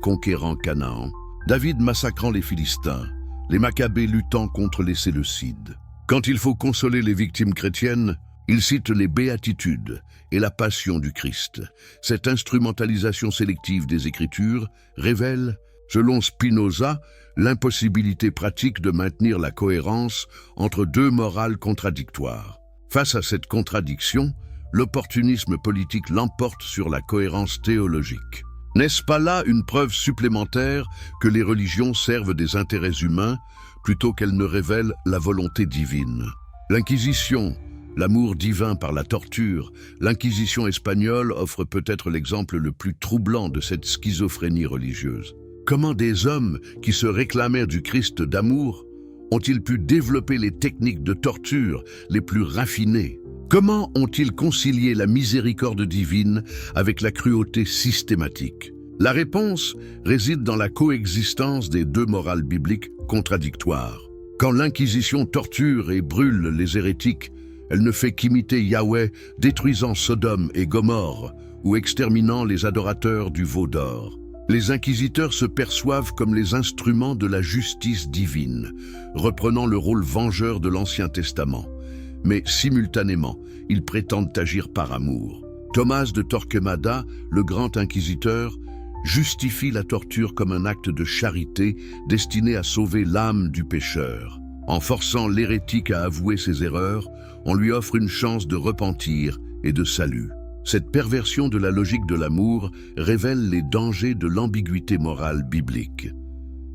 conquérant Canaan, David massacrant les Philistins, les Maccabées luttant contre les Séleucides. Quand il faut consoler les victimes chrétiennes, il cite les béatitudes et la passion du Christ. Cette instrumentalisation sélective des Écritures révèle, selon Spinoza, l'impossibilité pratique de maintenir la cohérence entre deux morales contradictoires. Face à cette contradiction, l'opportunisme politique l'emporte sur la cohérence théologique. N'est-ce pas là une preuve supplémentaire que les religions servent des intérêts humains plutôt qu'elles ne révèlent la volonté divine? L'Inquisition, l'amour divin par la torture, l'Inquisition espagnole offre peut-être l'exemple le plus troublant de cette schizophrénie religieuse. Comment des hommes qui se réclamèrent du Christ d'amour ont-ils pu développer les techniques de torture les plus raffinées? Comment ont-ils concilié la miséricorde divine avec la cruauté systématique? La réponse réside dans la coexistence des deux morales bibliques contradictoires. Quand l'Inquisition torture et brûle les hérétiques, elle ne fait qu'imiter Yahweh, détruisant Sodome et Gomorrhe ou exterminant les adorateurs du veau d'or. Les inquisiteurs se perçoivent comme les instruments de la justice divine, reprenant le rôle vengeur de l'Ancien Testament. Mais simultanément, ils prétendent agir par amour. Thomas de Torquemada, le grand inquisiteur, justifie la torture comme un acte de charité destiné à sauver l'âme du pécheur. En forçant l'hérétique à avouer ses erreurs, on lui offre une chance de repentir et de salut. Cette perversion de la logique de l'amour révèle les dangers de l'ambiguïté morale biblique.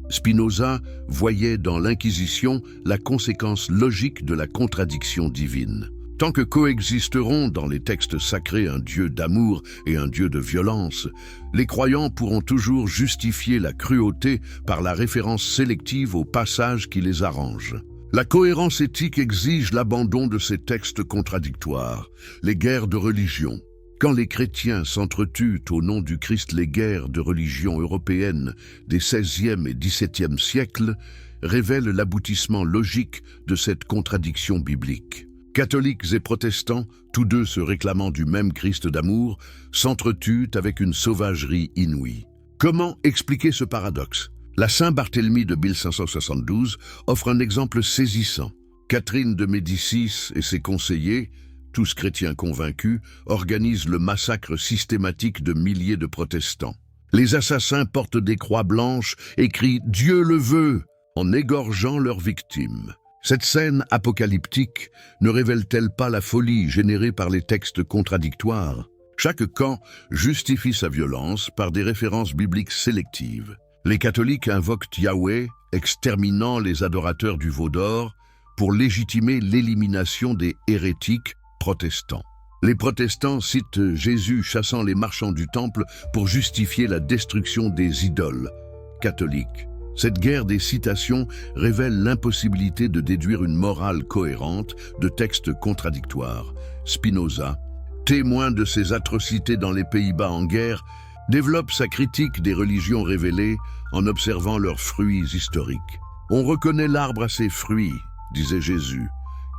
Spinoza voyait dans l'Inquisition la conséquence logique de la contradiction divine. Tant que coexisteront dans les textes sacrés un Dieu d'amour et un Dieu de violence, les croyants pourront toujours justifier la cruauté par la référence sélective aux passages qui les arrangent. La cohérence éthique exige l'abandon de ces textes contradictoires, les guerres de religion. Quand les chrétiens s'entretuent au nom du Christ les guerres de religion européennes des XVIe et XVIIe siècles, révèlent l'aboutissement logique de cette contradiction biblique. Catholiques et protestants, tous deux se réclamant du même Christ d'amour, s'entretuent avec une sauvagerie inouïe. Comment expliquer ce paradoxe? La Saint-Barthélemy de 1572 offre un exemple saisissant. Catherine de Médicis et ses conseillers, tous chrétiens convaincus, organisent le massacre systématique de milliers de protestants. Les assassins portent des croix blanches et crient « Dieu le veut » en égorgeant leurs victimes. Cette scène apocalyptique ne révèle-t-elle pas la folie générée par les textes contradictoires? Chaque camp justifie sa violence par des références bibliques sélectives. Les catholiques invoquent Yahweh, exterminant les adorateurs du veau d'or, pour légitimer l'élimination des hérétiques protestants. Les protestants citent Jésus chassant les marchands du temple pour justifier la destruction des idoles catholiques. Cette guerre des citations révèle l'impossibilité de déduire une morale cohérente de textes contradictoires. Spinoza, témoin de ces atrocités dans les Pays-Bas en guerre, développe sa critique des religions révélées en observant leurs fruits historiques. « On reconnaît l'arbre à ses fruits », disait Jésus.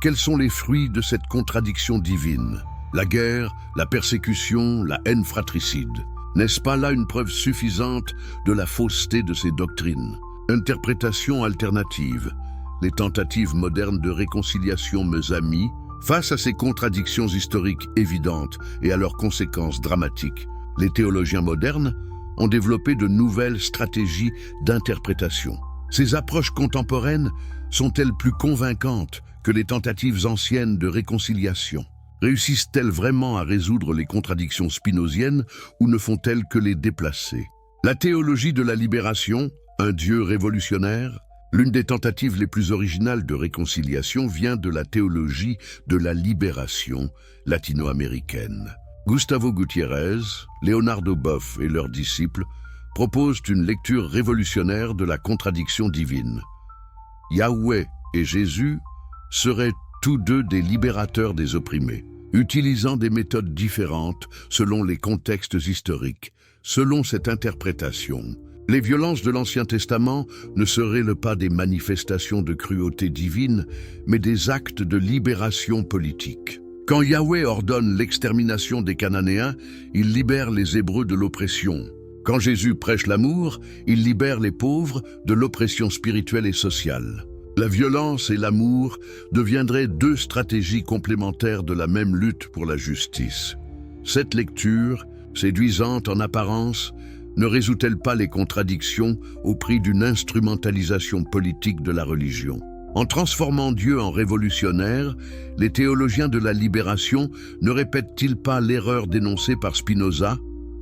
Quels sont les fruits de cette contradiction divine? La guerre, la persécution, la haine fratricide. N'est-ce pas là une preuve suffisante de la fausseté de ces doctrines? Interprétation alternative. Les tentatives modernes de réconciliation meuse-amie, face à ces contradictions historiques évidentes et à leurs conséquences dramatiques, les théologiens modernes ont développé de nouvelles stratégies d'interprétation. Ces approches contemporaines sont-elles plus convaincantes que les tentatives anciennes de réconciliation? Réussissent-elles vraiment à résoudre les contradictions spinoziennes ou ne font-elles que les déplacer? La théologie de la libération, un Dieu révolutionnaire, L'une des tentatives les plus originales de réconciliation vient de la théologie de la libération latino-américaine. Gustavo Gutiérrez, Leonardo Boff et leurs disciples proposent une lecture révolutionnaire de la contradiction divine. Yahweh et Jésus seraient tous deux des libérateurs des opprimés, utilisant des méthodes différentes selon les contextes historiques. Selon cette interprétation, les violences de l'Ancien Testament ne seraient pas des manifestations de cruauté divine, mais des actes de libération politique. Quand Yahweh ordonne l'extermination des Cananéens, il libère les Hébreux de l'oppression. Quand Jésus prêche l'amour, il libère les pauvres de l'oppression spirituelle et sociale. La violence et l'amour deviendraient deux stratégies complémentaires de la même lutte pour la justice. Cette lecture, séduisante en apparence, ne résout-elle pas les contradictions au prix d'une instrumentalisation politique de la religion? En transformant Dieu en révolutionnaire, les théologiens de la libération ne répètent-ils pas l'erreur dénoncée par Spinoza,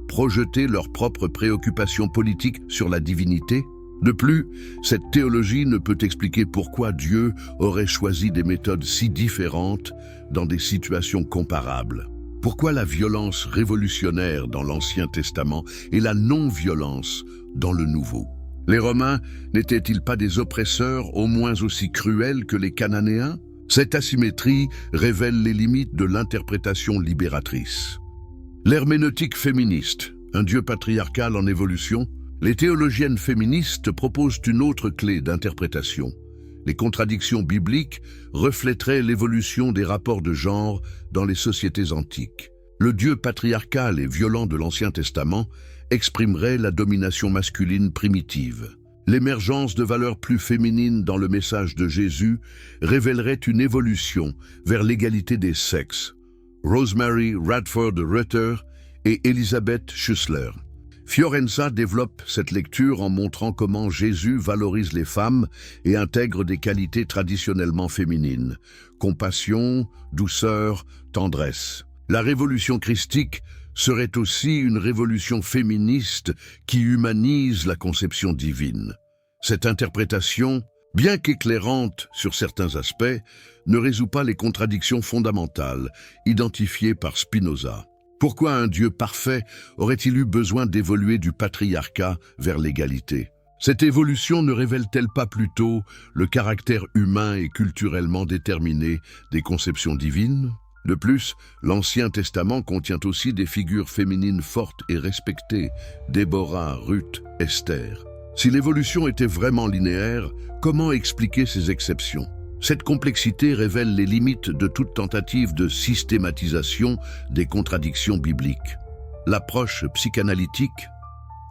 projeter leurs propres préoccupations politiques sur la divinité? De plus, cette théologie ne peut expliquer pourquoi Dieu aurait choisi des méthodes si différentes dans des situations comparables. Pourquoi la violence révolutionnaire dans l'Ancien Testament et la non-violence dans le Nouveau? Les Romains n'étaient-ils pas des oppresseurs au moins aussi cruels que les Cananéens? Cette asymétrie révèle les limites de l'interprétation libératrice. L'herméneutique féministe, un Dieu patriarcal en évolution, les théologiennes féministes proposent une autre clé d'interprétation. Les contradictions bibliques reflèteraient l'évolution des rapports de genre dans les sociétés antiques. Le Dieu patriarcal et violent de l'Ancien Testament exprimerait la domination masculine primitive. L'émergence de valeurs plus féminines dans le message de Jésus révélerait une évolution vers l'égalité des sexes. Rosemary Radford Rutter et Elisabeth Schussler. Fiorenza développe cette lecture en montrant comment Jésus valorise les femmes et intègre des qualités traditionnellement féminines: compassion, douceur, tendresse. La révolution christique serait aussi une révolution féministe qui humanise la conception divine. Cette interprétation, bien qu'éclairante sur certains aspects, ne résout pas les contradictions fondamentales identifiées par Spinoza. Pourquoi un Dieu parfait aurait-il eu besoin d'évoluer du patriarcat vers l'égalité? Cette évolution ne révèle-t-elle pas plutôt le caractère humain et culturellement déterminé des conceptions divines? De plus, l'Ancien Testament contient aussi des figures féminines fortes et respectées, Déborah, Ruth, Esther. Si l'évolution était vraiment linéaire, comment expliquer ces exceptions? Cette complexité révèle les limites de toute tentative de systématisation des contradictions bibliques. L'approche psychanalytique,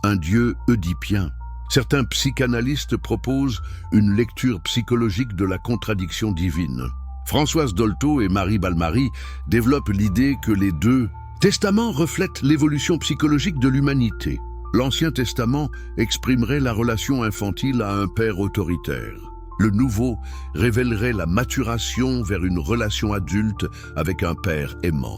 un Dieu oedipien. Certains psychanalystes proposent une lecture psychologique de la contradiction divine. Françoise Dolto et Marie Balmary développent l'idée que les deux testaments reflètent l'évolution psychologique de l'humanité. L'Ancien Testament exprimerait la relation infantile à un père autoritaire. Le Nouveau révélerait la maturation vers une relation adulte avec un père aimant.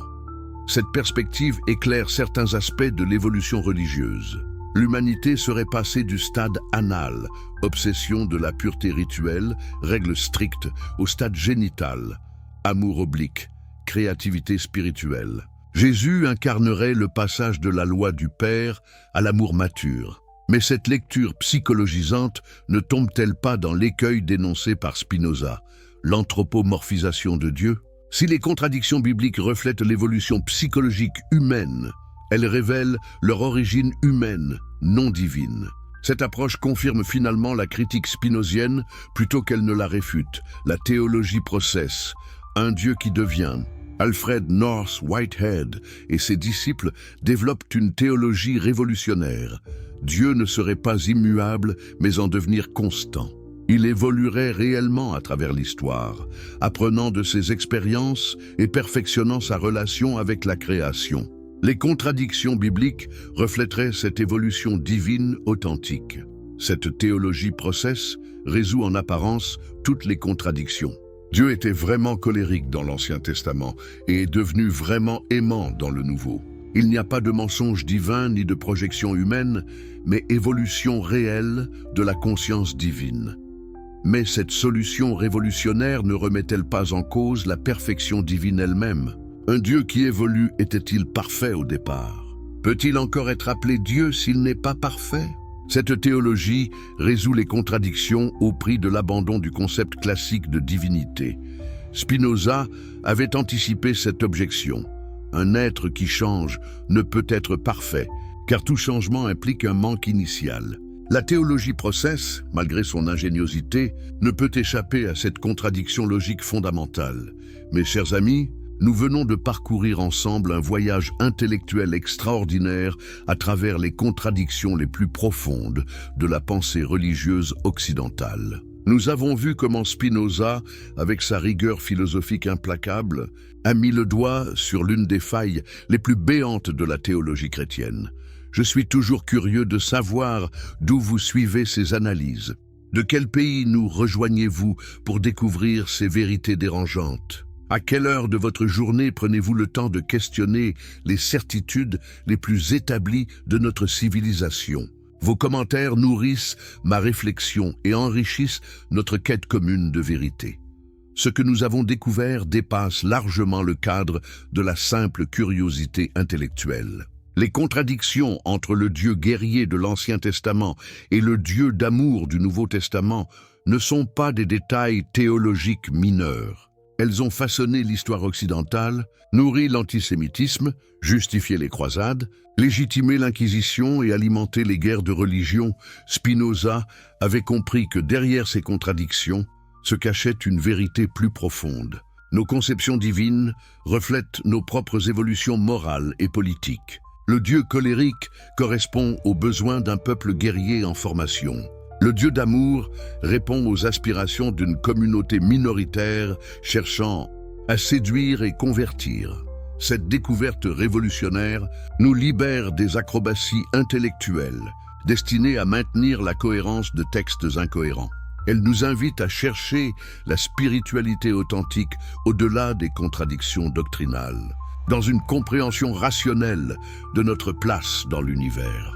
Cette perspective éclaire certains aspects de l'évolution religieuse. L'humanité serait passée du stade anal, obsession de la pureté rituelle, règles strictes, au stade génital, amour oblique, créativité spirituelle. Jésus incarnerait le passage de la loi du Père à l'amour mature. Mais cette lecture psychologisante ne tombe-t-elle pas dans l'écueil dénoncé par Spinoza, l'anthropomorphisation de Dieu? Si les contradictions bibliques reflètent l'évolution psychologique humaine, elles révèlent leur origine humaine, non divine. Cette approche confirme finalement la critique spinozienne plutôt qu'elle ne la réfute. La théologie processe, un Dieu qui devient. Alfred North Whitehead et ses disciples développent une théologie révolutionnaire. Dieu ne serait pas immuable, mais en devenir constant. Il évoluerait réellement à travers l'histoire, apprenant de ses expériences et perfectionnant sa relation avec la création. Les contradictions bibliques reflèteraient cette évolution divine authentique. Cette théologie process résout en apparence toutes les contradictions. Dieu était vraiment colérique dans l'Ancien Testament et est devenu vraiment aimant dans le Nouveau. Il n'y a pas de mensonge divin ni de projection humaine, mais évolution réelle de la conscience divine. Mais cette solution révolutionnaire ne remet-elle pas en cause la perfection divine elle-même? Un Dieu qui évolue était-il parfait au départ? Peut-il encore être appelé Dieu s'il n'est pas parfait? Cette théologie résout les contradictions au prix de l'abandon du concept classique de divinité. Spinoza avait anticipé cette objection. Un être qui change ne peut être parfait, car tout changement implique un manque initial. La théologie process, malgré son ingéniosité, ne peut échapper à cette contradiction logique fondamentale. Mes chers amis, nous venons de parcourir ensemble un voyage intellectuel extraordinaire à travers les contradictions les plus profondes de la pensée religieuse occidentale. Nous avons vu comment Spinoza, avec sa rigueur philosophique implacable, a mis le doigt sur l'une des failles les plus béantes de la théologie chrétienne. Je suis toujours curieux de savoir d'où vous suivez ces analyses. De quel pays nous rejoignez-vous pour découvrir ces vérités dérangeantes? À quelle heure de votre journée prenez-vous le temps de questionner les certitudes les plus établies de notre civilisation? Vos commentaires nourrissent ma réflexion et enrichissent notre quête commune de vérité. Ce que nous avons découvert dépasse largement le cadre de la simple curiosité intellectuelle. Les contradictions entre le Dieu guerrier de l'Ancien Testament et le Dieu d'amour du Nouveau Testament ne sont pas des détails théologiques mineurs. Elles ont façonné l'histoire occidentale, nourri l'antisémitisme, justifié les croisades, légitimé l'Inquisition et alimenté les guerres de religion. Spinoza avait compris que derrière ces contradictions se cachait une vérité plus profonde. Nos conceptions divines reflètent nos propres évolutions morales et politiques. Le Dieu colérique correspond aux besoins d'un peuple guerrier en formation. Le Dieu d'amour répond aux aspirations d'une communauté minoritaire cherchant à séduire et convertir. Cette découverte révolutionnaire nous libère des acrobaties intellectuelles destinées à maintenir la cohérence de textes incohérents. Elle nous invite à chercher la spiritualité authentique au-delà des contradictions doctrinales, dans une compréhension rationnelle de notre place dans l'univers.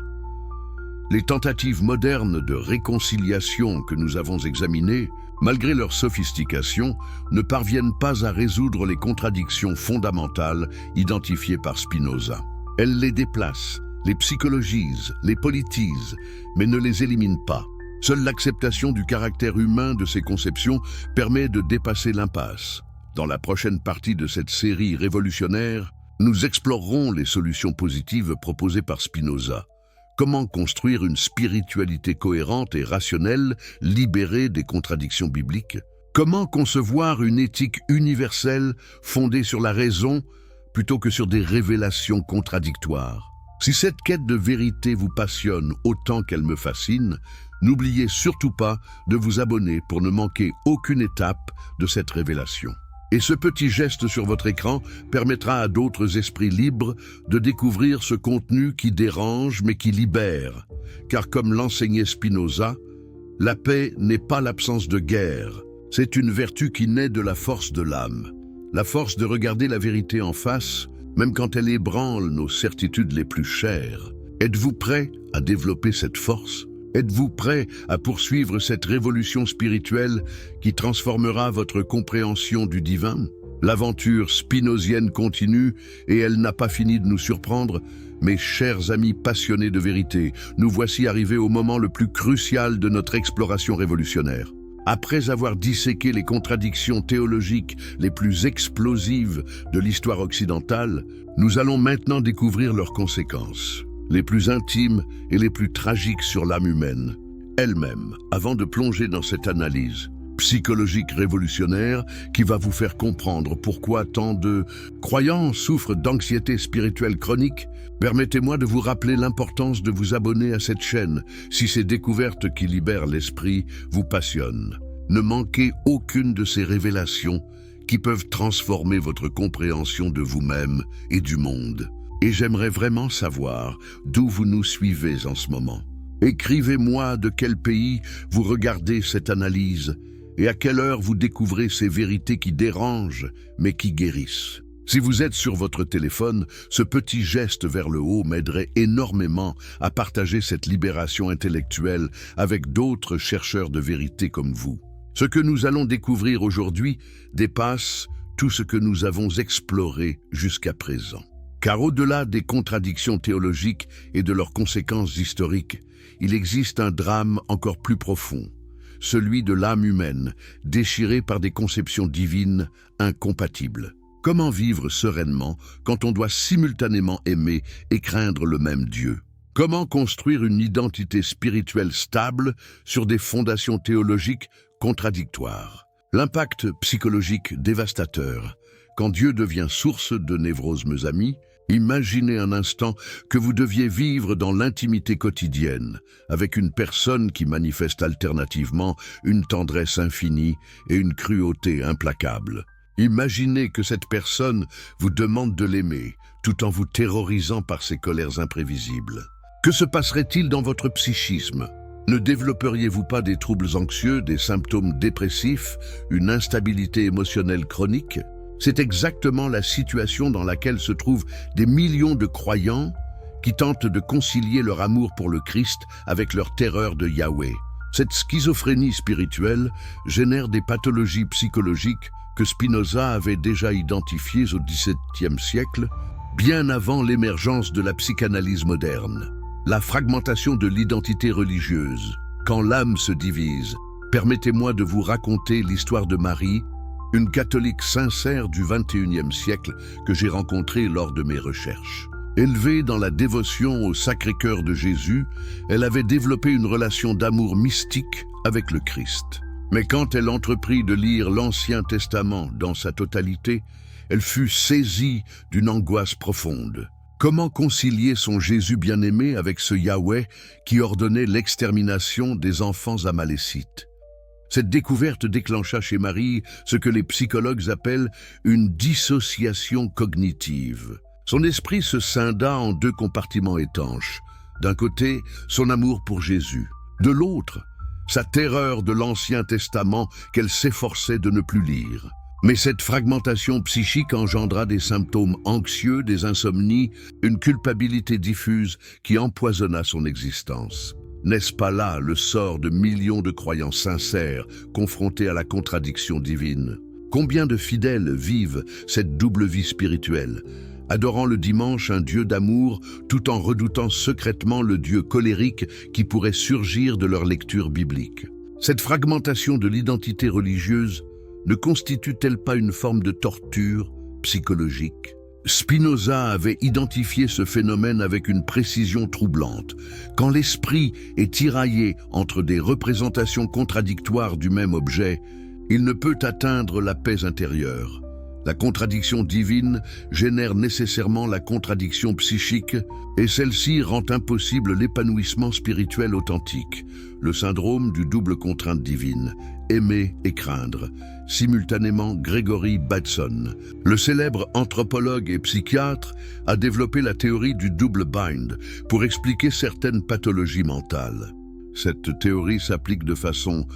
Les tentatives modernes de réconciliation que nous avons examinées, malgré leur sophistication, ne parviennent pas à résoudre les contradictions fondamentales identifiées par Spinoza. Elles les déplacent, les psychologisent, les politisent, mais ne les éliminent pas. Seule l'acceptation du caractère humain de ces conceptions permet de dépasser l'impasse. Dans la prochaine partie de cette série révolutionnaire, nous explorerons les solutions positives proposées par Spinoza. Comment construire une spiritualité cohérente et rationnelle, libérée des contradictions bibliques? Comment concevoir une éthique universelle fondée sur la raison plutôt que sur des révélations contradictoires? Si cette quête de vérité vous passionne autant qu'elle me fascine, n'oubliez surtout pas de vous abonner pour ne manquer aucune étape de cette révélation. Et ce petit geste sur votre écran permettra à d'autres esprits libres de découvrir ce contenu qui dérange mais qui libère. Car comme l'enseignait Spinoza, la paix n'est pas l'absence de guerre, c'est une vertu qui naît de la force de l'âme. La force de regarder la vérité en face, même quand elle ébranle nos certitudes les plus chères. Êtes-vous prêt à développer cette force? Êtes-vous prêt à poursuivre cette révolution spirituelle qui transformera votre compréhension du divin? L'aventure spinozienne continue et elle n'a pas fini de nous surprendre. Mes chers amis passionnés de vérité, nous voici arrivés au moment le plus crucial de notre exploration révolutionnaire. Après avoir disséqué les contradictions théologiques les plus explosives de l'histoire occidentale, nous allons maintenant découvrir leurs conséquences, les plus intimes et les plus tragiques sur l'âme humaine elle-même, avant de plonger dans cette analyse psychologique révolutionnaire qui va vous faire comprendre pourquoi tant de croyants souffrent d'anxiété spirituelle chronique. Permettez-moi de vous rappeler l'importance de vous abonner à cette chaîne si ces découvertes qui libèrent l'esprit vous passionnent. Ne manquez aucune de ces révélations qui peuvent transformer votre compréhension de vous-même et du monde. Et j'aimerais vraiment savoir d'où vous nous suivez en ce moment. Écrivez-moi de quel pays vous regardez cette analyse et à quelle heure vous découvrez ces vérités qui dérangent mais qui guérissent. Si vous êtes sur votre téléphone, ce petit geste vers le haut m'aiderait énormément à partager cette libération intellectuelle avec d'autres chercheurs de vérité comme vous. Ce que nous allons découvrir aujourd'hui dépasse tout ce que nous avons exploré jusqu'à présent. Car au-delà des contradictions théologiques et de leurs conséquences historiques, il existe un drame encore plus profond, celui de l'âme humaine, déchirée par des conceptions divines incompatibles. Comment vivre sereinement quand on doit simultanément aimer et craindre le même Dieu? Comment construire une identité spirituelle stable sur des fondations théologiques contradictoires? L'impact psychologique dévastateur. Quand Dieu devient source de névroses, mes amis, imaginez un instant que vous deviez vivre dans l'intimité quotidienne, avec une personne qui manifeste alternativement une tendresse infinie et une cruauté implacable. Imaginez que cette personne vous demande de l'aimer, tout en vous terrorisant par ses colères imprévisibles. Que se passerait-il dans votre psychisme? Ne développeriez-vous pas des troubles anxieux, des symptômes dépressifs, une instabilité émotionnelle chronique? C'est exactement la situation dans laquelle se trouvent des millions de croyants qui tentent de concilier leur amour pour le Christ avec leur terreur de Yahweh. Cette schizophrénie spirituelle génère des pathologies psychologiques que Spinoza avait déjà identifiées au XVIIe siècle, bien avant l'émergence de la psychanalyse moderne. La fragmentation de l'identité religieuse. Quand l'âme se divise, permettez-moi de vous raconter l'histoire de Marie, une catholique sincère du XXIe siècle que j'ai rencontrée lors de mes recherches. Élevée dans la dévotion au Sacré-Cœur de Jésus, elle avait développé une relation d'amour mystique avec le Christ. Mais quand elle entreprit de lire l'Ancien Testament dans sa totalité, elle fut saisie d'une angoisse profonde. Comment concilier son Jésus bien-aimé avec ce Yahweh qui ordonnait l'extermination des enfants amalécites? Cette découverte déclencha chez Marie ce que les psychologues appellent une dissociation cognitive. Son esprit se scinda en deux compartiments étanches. D'un côté, son amour pour Jésus. De l'autre, sa terreur de l'Ancien Testament qu'elle s'efforçait de ne plus lire. Mais cette fragmentation psychique engendra des symptômes anxieux, des insomnies, une culpabilité diffuse qui empoisonna son existence. N'est-ce pas là le sort de millions de croyants sincères confrontés à la contradiction divine? Combien de fidèles vivent cette double vie spirituelle, adorant le dimanche un Dieu d'amour tout en redoutant secrètement le Dieu colérique qui pourrait surgir de leur lecture biblique? Cette fragmentation de l'identité religieuse ne constitue-t-elle pas une forme de torture psychologique? Spinoza avait identifié ce phénomène avec une précision troublante. Quand l'esprit est tiraillé entre des représentations contradictoires du même objet, il ne peut atteindre la paix intérieure. La contradiction divine génère nécessairement la contradiction psychique et celle-ci rend impossible l'épanouissement spirituel authentique, le syndrome du double contrainte divine, aimer et craindre. Simultanément, Gregory Bateson, le célèbre anthropologue et psychiatre, a développé la théorie du double bind pour expliquer certaines pathologies mentales. Cette théorie s'applique de façon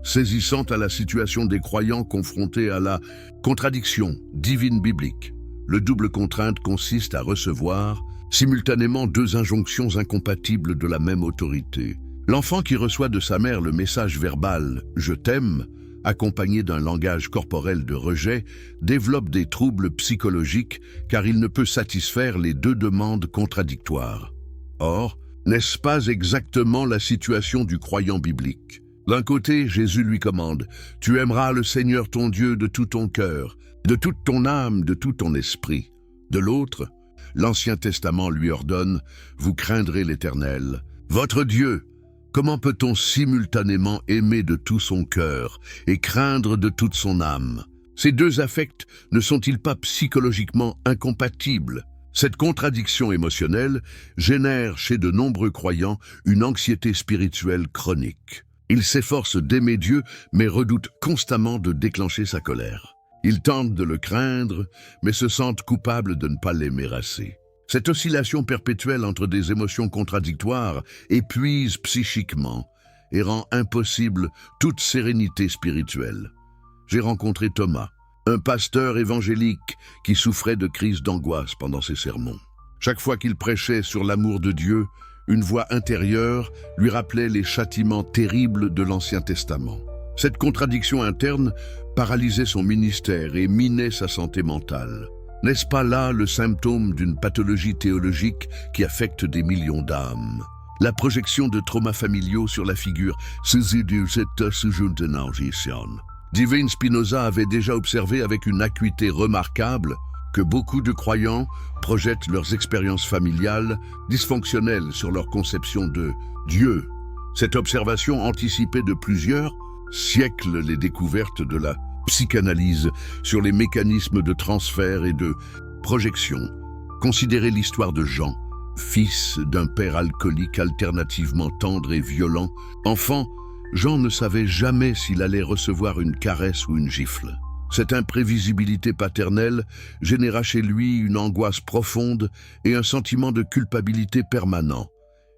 saisissante à la situation des croyants confrontés à la contradiction divine biblique. Le double contrainte consiste à recevoir simultanément deux injonctions incompatibles de la même autorité. L'enfant qui reçoit de sa mère le message verbal « je t'aime », accompagné d'un langage corporel de rejet, développe des troubles psychologiques car il ne peut satisfaire les deux demandes contradictoires. Or, n'est-ce pas exactement la situation du croyant biblique? D'un côté, Jésus lui commande « Tu aimeras le Seigneur ton Dieu de tout ton cœur, de toute ton âme, de tout ton esprit. » De l'autre, l'Ancien Testament lui ordonne « Vous craindrez l'Éternel, votre Dieu. » Comment peut-on simultanément aimer de tout son cœur et craindre de toute son âme? Ces deux affects ne sont-ils pas psychologiquement incompatibles? Cette contradiction émotionnelle génère chez de nombreux croyants une anxiété spirituelle chronique. Ils s'efforcent d'aimer Dieu, mais redoutent constamment de déclencher sa colère. Ils tentent de le craindre, mais se sentent coupables de ne pas l'aimer assez. Cette oscillation perpétuelle entre des émotions contradictoires épuise psychiquement et rend impossible toute sérénité spirituelle. J'ai rencontré Thomas, un pasteur évangélique qui souffrait de crises d'angoisse pendant ses sermons. Chaque fois qu'il prêchait sur l'amour de Dieu, une voix intérieure lui rappelait les châtiments terribles de l'Ancien Testament. Cette contradiction interne paralysait son ministère et minait sa santé mentale. N'est-ce pas là le symptôme d'une pathologie théologique qui affecte des millions d'âmes? La projection de traumas familiaux sur la figure Divine Spinoza avait déjà observé avec une acuité remarquable que beaucoup de croyants projettent leurs expériences familiales dysfonctionnelles sur leur conception de Dieu. Cette observation anticipait de plusieurs siècles les découvertes de la psychanalyse sur les mécanismes de transfert et de projection. Considérez l'histoire de Jean, fils d'un père alcoolique alternativement tendre et violent. Enfant, Jean ne savait jamais s'il allait recevoir une caresse ou une gifle. Cette imprévisibilité paternelle généra chez lui une angoisse profonde et un sentiment de culpabilité permanent.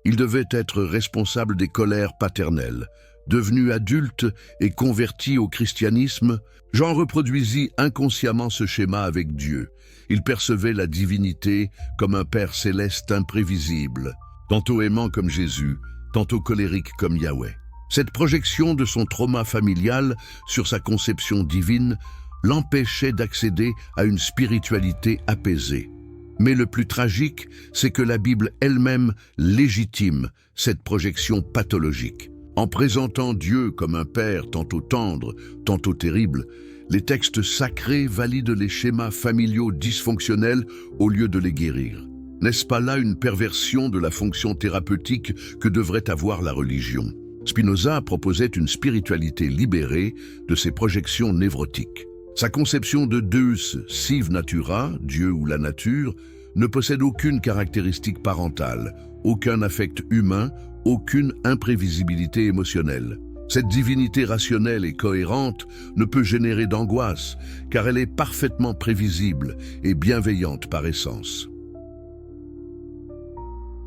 Il devait être responsable des colères paternelles. Devenu adulte et converti au christianisme, Jean reproduisit inconsciemment ce schéma avec Dieu. Il percevait la divinité comme un Père céleste imprévisible, tantôt aimant comme Jésus, tantôt colérique comme Yahweh. Cette projection de son trauma familial sur sa conception divine l'empêchait d'accéder à une spiritualité apaisée. Mais le plus tragique, c'est que la Bible elle-même légitime cette projection pathologique. En présentant Dieu comme un Père tantôt tendre, tantôt terrible, les textes sacrés valident les schémas familiaux dysfonctionnels au lieu de les guérir. N'est-ce pas là une perversion de la fonction thérapeutique que devrait avoir la religion? Spinoza proposait une spiritualité libérée de ses projections névrotiques. Sa conception de Deus sive natura, Dieu ou la nature, ne possède aucune caractéristique parentale, aucun affect humain, aucune imprévisibilité émotionnelle. Cette divinité rationnelle et cohérente ne peut générer d'angoisse, car elle est parfaitement prévisible et bienveillante par essence.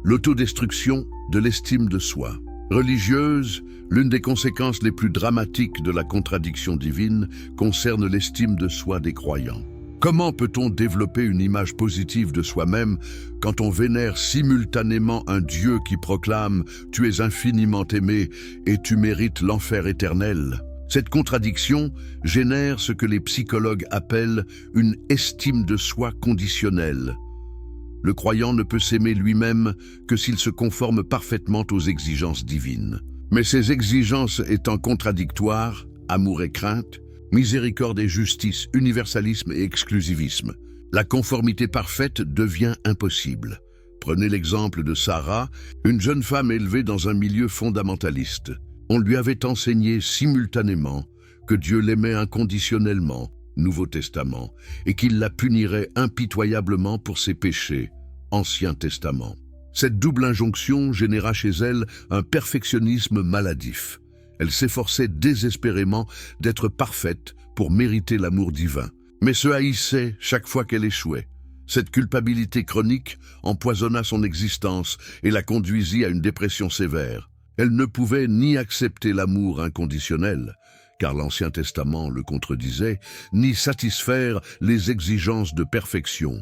L'autodestruction de l'estime de soi. Religieuse, l'une des conséquences les plus dramatiques de la contradiction divine concerne l'estime de soi des croyants. Comment peut-on développer une image positive de soi-même quand on vénère simultanément un Dieu qui proclame « Tu es infiniment aimé et tu mérites l'enfer éternel » ? Cette contradiction génère ce que les psychologues appellent une estime de soi conditionnelle. Le croyant ne peut s'aimer lui-même que s'il se conforme parfaitement aux exigences divines. Mais ces exigences étant contradictoires, amour et crainte, miséricorde et justice, universalisme et exclusivisme, la conformité parfaite devient impossible. Prenez l'exemple de Sarah, une jeune femme élevée dans un milieu fondamentaliste. On lui avait enseigné simultanément que Dieu l'aimait inconditionnellement, Nouveau Testament, et qu'il la punirait impitoyablement pour ses péchés, Ancien Testament. Cette double injonction généra chez elle un perfectionnisme maladif. Elle s'efforçait désespérément d'être parfaite pour mériter l'amour divin, mais se haïssait chaque fois qu'elle échouait. Cette culpabilité chronique empoisonna son existence et la conduisit à une dépression sévère. Elle ne pouvait ni accepter l'amour inconditionnel, car l'Ancien Testament le contredisait, ni satisfaire les exigences de perfection,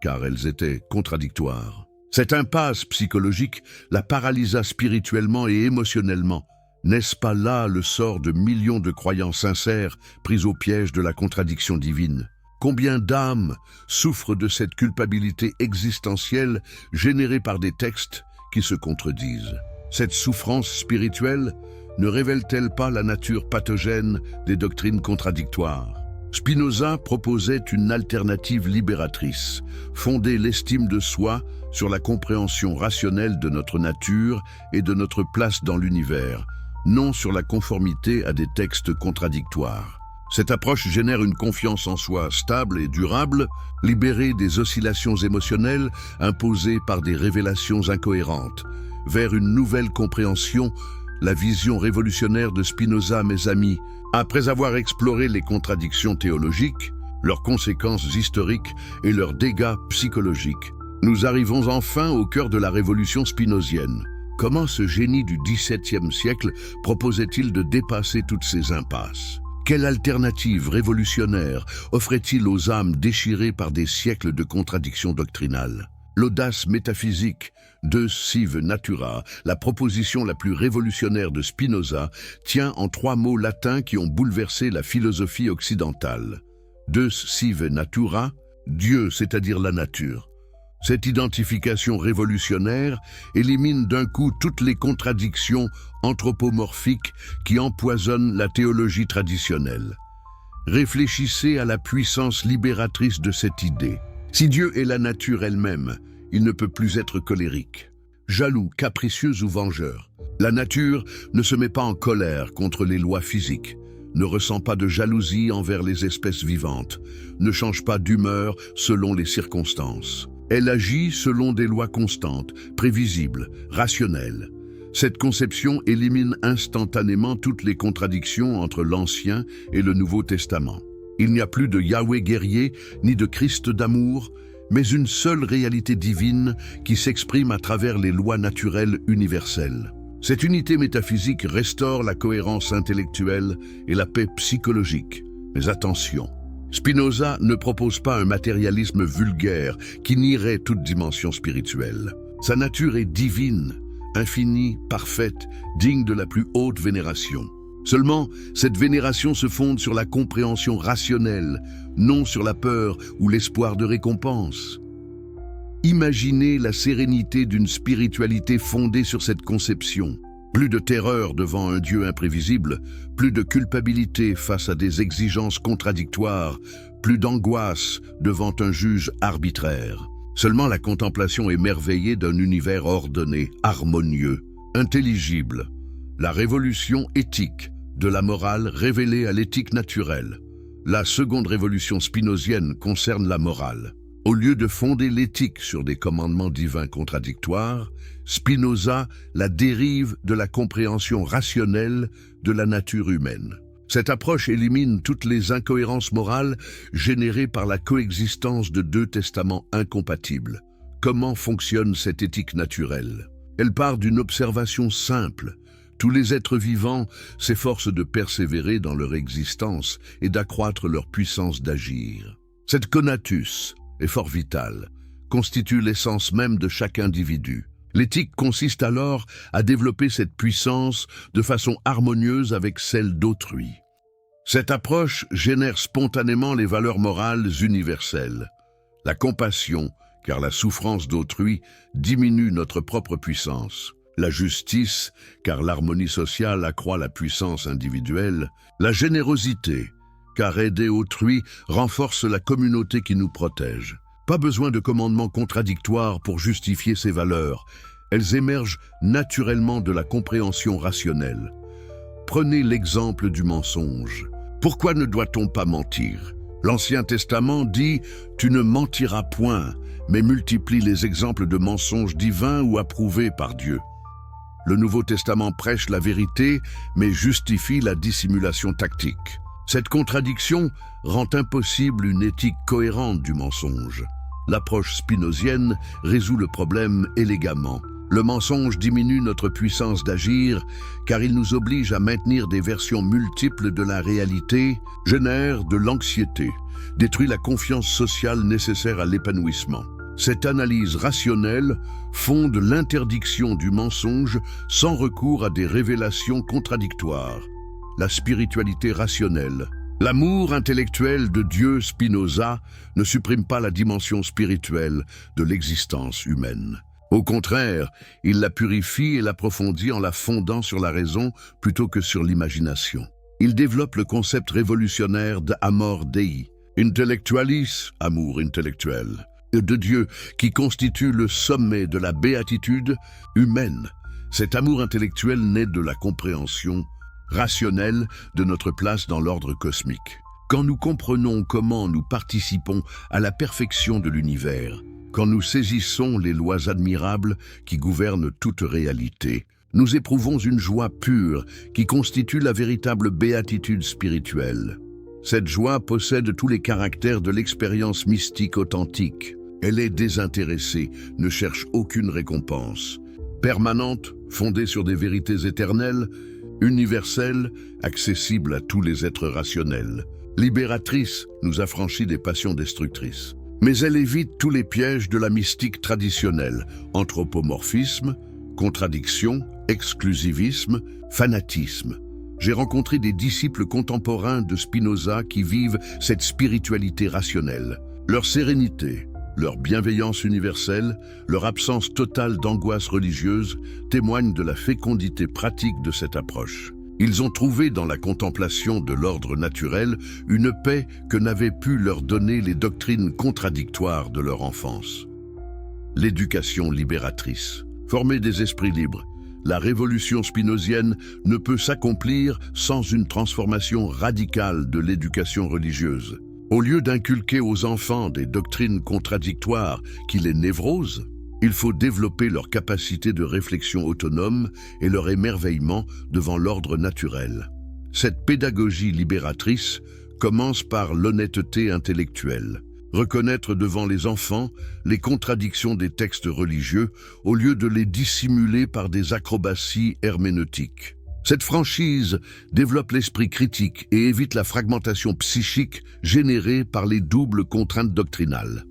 car elles étaient contradictoires. Cette impasse psychologique la paralysa spirituellement et émotionnellement. N'est-ce pas là le sort de millions de croyants sincères pris au piège de la contradiction divine? Combien d'âmes souffrent de cette culpabilité existentielle générée par des textes qui se contredisent? Cette souffrance spirituelle ne révèle-t-elle pas la nature pathogène des doctrines contradictoires? Spinoza proposait une alternative libératrice, fonder l'estime de soi sur la compréhension rationnelle de notre nature et de notre place dans l'univers, non sur la conformité à des textes contradictoires. Cette approche génère une confiance en soi stable et durable, libérée des oscillations émotionnelles imposées par des révélations incohérentes, vers une nouvelle compréhension. La vision révolutionnaire de Spinoza, mes amis, après avoir exploré les contradictions théologiques, leurs conséquences historiques et leurs dégâts psychologiques, nous arrivons enfin au cœur de la révolution spinozienne. Comment ce génie du XVIIe siècle proposait-il de dépasser toutes ces impasses? Quelle alternative révolutionnaire offrait-il aux âmes déchirées par des siècles de contradictions doctrinales? l'audace métaphysique, de sive natura, la proposition la plus révolutionnaire de Spinoza, tient en 3 mots latins qui ont bouleversé la philosophie occidentale. De sive natura, Dieu, c'est-à-dire la nature. Cette identification révolutionnaire élimine d'un coup toutes les contradictions anthropomorphiques qui empoisonnent la théologie traditionnelle. Réfléchissez à la puissance libératrice de cette idée. Si Dieu est la nature elle-même, il ne peut plus être colérique, jaloux, capricieux ou vengeur. La nature ne se met pas en colère contre les lois physiques, ne ressent pas de jalousie envers les espèces vivantes, ne change pas d'humeur selon les circonstances. Elle agit selon des lois constantes, prévisibles, rationnelles. Cette conception élimine instantanément toutes les contradictions entre l'Ancien et le Nouveau Testament. Il n'y a plus de Yahweh guerrier, ni de Christ d'amour, mais une seule réalité divine qui s'exprime à travers les lois naturelles universelles. Cette unité métaphysique restaure la cohérence intellectuelle et la paix psychologique. Mais attention, Spinoza ne propose pas un matérialisme vulgaire qui nierait toute dimension spirituelle. Sa nature est divine, infinie, parfaite, digne de la plus haute vénération. Seulement, cette vénération se fonde sur la compréhension rationnelle, non sur la peur ou l'espoir de récompense. Imaginez la sérénité d'une spiritualité fondée sur cette conception. Plus de terreur devant un Dieu imprévisible, plus de culpabilité face à des exigences contradictoires, plus d'angoisse devant un juge arbitraire. Seulement la contemplation émerveillée d'un univers ordonné, harmonieux, intelligible. La révolution éthique de la morale révélée à l'éthique naturelle. La seconde révolution spinozienne concerne la morale. Au lieu de fonder l'éthique sur des commandements divins contradictoires, Spinoza la dérive de la compréhension rationnelle de la nature humaine. Cette approche élimine toutes les incohérences morales générées par la coexistence de 2 testaments incompatibles. Comment fonctionne cette éthique naturelle? Elle part d'une observation simple. Tous les êtres vivants s'efforcent de persévérer dans leur existence et d'accroître leur puissance d'agir. Cette conatus est fort vitale, constitue l'essence même de chaque individu. L'éthique consiste alors à développer cette puissance de façon harmonieuse avec celle d'autrui. Cette approche génère spontanément les valeurs morales universelles. La compassion, car la souffrance d'autrui diminue notre propre puissance. La justice, car l'harmonie sociale accroît la puissance individuelle. La générosité, car aider autrui renforce la communauté qui nous protège. Pas besoin de commandements contradictoires pour justifier ces valeurs. Elles émergent naturellement de la compréhension rationnelle. Prenez l'exemple du mensonge. Pourquoi ne doit-on pas mentir? L'Ancien Testament dit « Tu ne mentiras point », mais multiplie les exemples de mensonges divins ou approuvés par Dieu. Le Nouveau Testament prêche la vérité, mais justifie la dissimulation tactique. Cette contradiction rend impossible une éthique cohérente du mensonge. L'approche spinozienne résout le problème élégamment. Le mensonge diminue notre puissance d'agir car il nous oblige à maintenir des versions multiples de la réalité, génère de l'anxiété, détruit la confiance sociale nécessaire à l'épanouissement. Cette analyse rationnelle fonde l'interdiction du mensonge sans recours à des révélations contradictoires. La spiritualité rationnelle. L'amour intellectuel de Dieu Spinoza ne supprime pas la dimension spirituelle de l'existence humaine. Au contraire, il la purifie et l'approfondit en la fondant sur la raison plutôt que sur l'imagination. Il développe le concept révolutionnaire d'amor Dei, intellectualis, amour intellectuel, de Dieu, qui constitue le sommet de la béatitude humaine. Cet amour intellectuel naît de la compréhension rationnelle de notre place dans l'ordre cosmique. Quand nous comprenons comment nous participons à la perfection de l'univers, quand nous saisissons les lois admirables qui gouvernent toute réalité, nous éprouvons une joie pure qui constitue la véritable béatitude spirituelle. Cette joie possède tous les caractères de l'expérience mystique authentique. Elle est désintéressée, ne cherche aucune récompense. Permanente, fondée sur des vérités éternelles, universelle, accessible à tous les êtres rationnels. Libératrice, nous affranchit des passions destructrices. Mais elle évite tous les pièges de la mystique traditionnelle, anthropomorphisme, contradiction, exclusivisme, fanatisme. J'ai rencontré des disciples contemporains de Spinoza qui vivent cette spiritualité rationnelle. Leur sérénité, leur bienveillance universelle, leur absence totale d'angoisse religieuse témoignent de la fécondité pratique de cette approche. Ils ont trouvé dans la contemplation de l'ordre naturel une paix que n'avaient pu leur donner les doctrines contradictoires de leur enfance. L'éducation libératrice. Former des esprits libres. La révolution spinozienne ne peut s'accomplir sans une transformation radicale de l'éducation religieuse. Au lieu d'inculquer aux enfants des doctrines contradictoires qui les névrosent, il faut développer leur capacité de réflexion autonome et leur émerveillement devant l'ordre naturel. Cette pédagogie libératrice commence par l'honnêteté intellectuelle. Reconnaître devant les enfants les contradictions des textes religieux au lieu de les dissimuler par des acrobaties herméneutiques. Cette franchise développe l'esprit critique et évite la fragmentation psychique générée par les doubles contraintes doctrinales.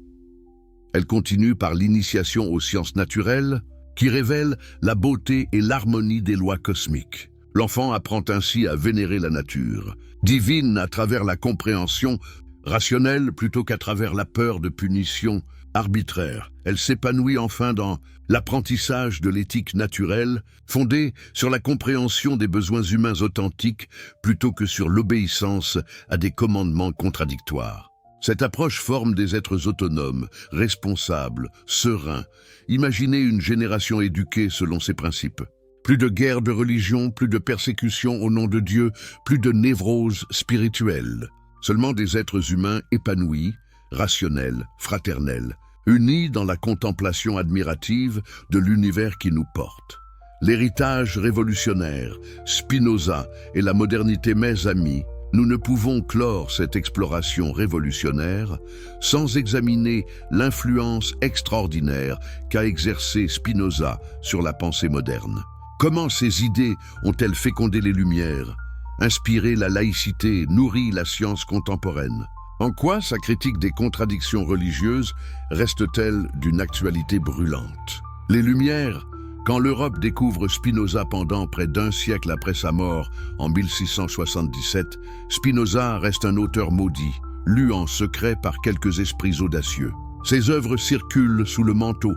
Elle continue par l'initiation aux sciences naturelles, qui révèle la beauté et l'harmonie des lois cosmiques. L'enfant apprend ainsi à vénérer la nature, divine à travers la compréhension rationnelle plutôt qu'à travers la peur de punition arbitraire. Elle s'épanouit enfin dans l'apprentissage de l'éthique naturelle, fondée sur la compréhension des besoins humains authentiques plutôt que sur l'obéissance à des commandements contradictoires. Cette approche forme des êtres autonomes, responsables, sereins. Imaginez une génération éduquée selon ces principes. Plus de guerre de religion, plus de persécution au nom de Dieu, plus de névrose spirituelle. Seulement des êtres humains épanouis, rationnels, fraternels, unis dans la contemplation admirative de l'univers qui nous porte. L'héritage révolutionnaire, Spinoza et la modernité mes amis, nous ne pouvons clore cette exploration révolutionnaire sans examiner l'influence extraordinaire qu'a exercée Spinoza sur la pensée moderne. Comment ces idées ont-elles fécondé les Lumières, inspiré la laïcité, nourri la science contemporaine? En quoi sa critique des contradictions religieuses reste-t-elle d'une actualité brûlante? Les Lumières, quand l'Europe découvre Spinoza pendant près d'un siècle après sa mort, en 1677, Spinoza reste un auteur maudit, lu en secret par quelques esprits audacieux. Ses œuvres circulent sous le manteau,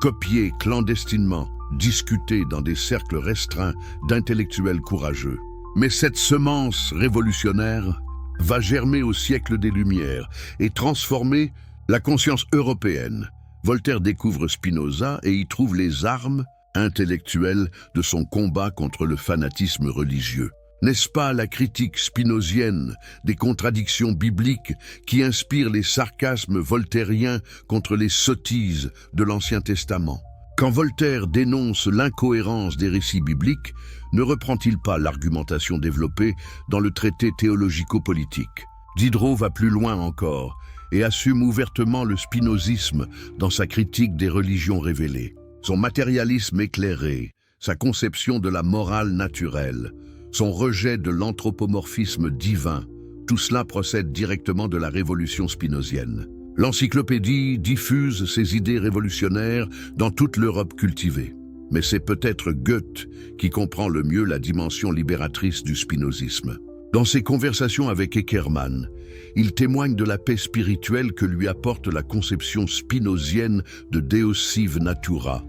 copiées clandestinement, discutées dans des cercles restreints d'intellectuels courageux. Mais cette semence révolutionnaire va germer au siècle des Lumières et transformer la conscience européenne. Voltaire découvre Spinoza et y trouve les armes intellectuelles de son combat contre le fanatisme religieux. N'est-ce pas la critique spinozienne des contradictions bibliques qui inspire les sarcasmes voltairiens contre les sottises de l'Ancien Testament? Quand Voltaire dénonce l'incohérence des récits bibliques, ne reprend-il pas l'argumentation développée dans le traité théologico-politique? Diderot va plus loin encore et assume ouvertement le spinozisme dans sa critique des religions révélées. Son matérialisme éclairé, sa conception de la morale naturelle, son rejet de l'anthropomorphisme divin, tout cela procède directement de la révolution spinozienne. L'encyclopédie diffuse ses idées révolutionnaires dans toute l'Europe cultivée. Mais c'est peut-être Goethe qui comprend le mieux la dimension libératrice du spinozisme. Dans ses conversations avec Eckermann, il témoigne de la paix spirituelle que lui apporte la conception spinozienne de Deus sive natura.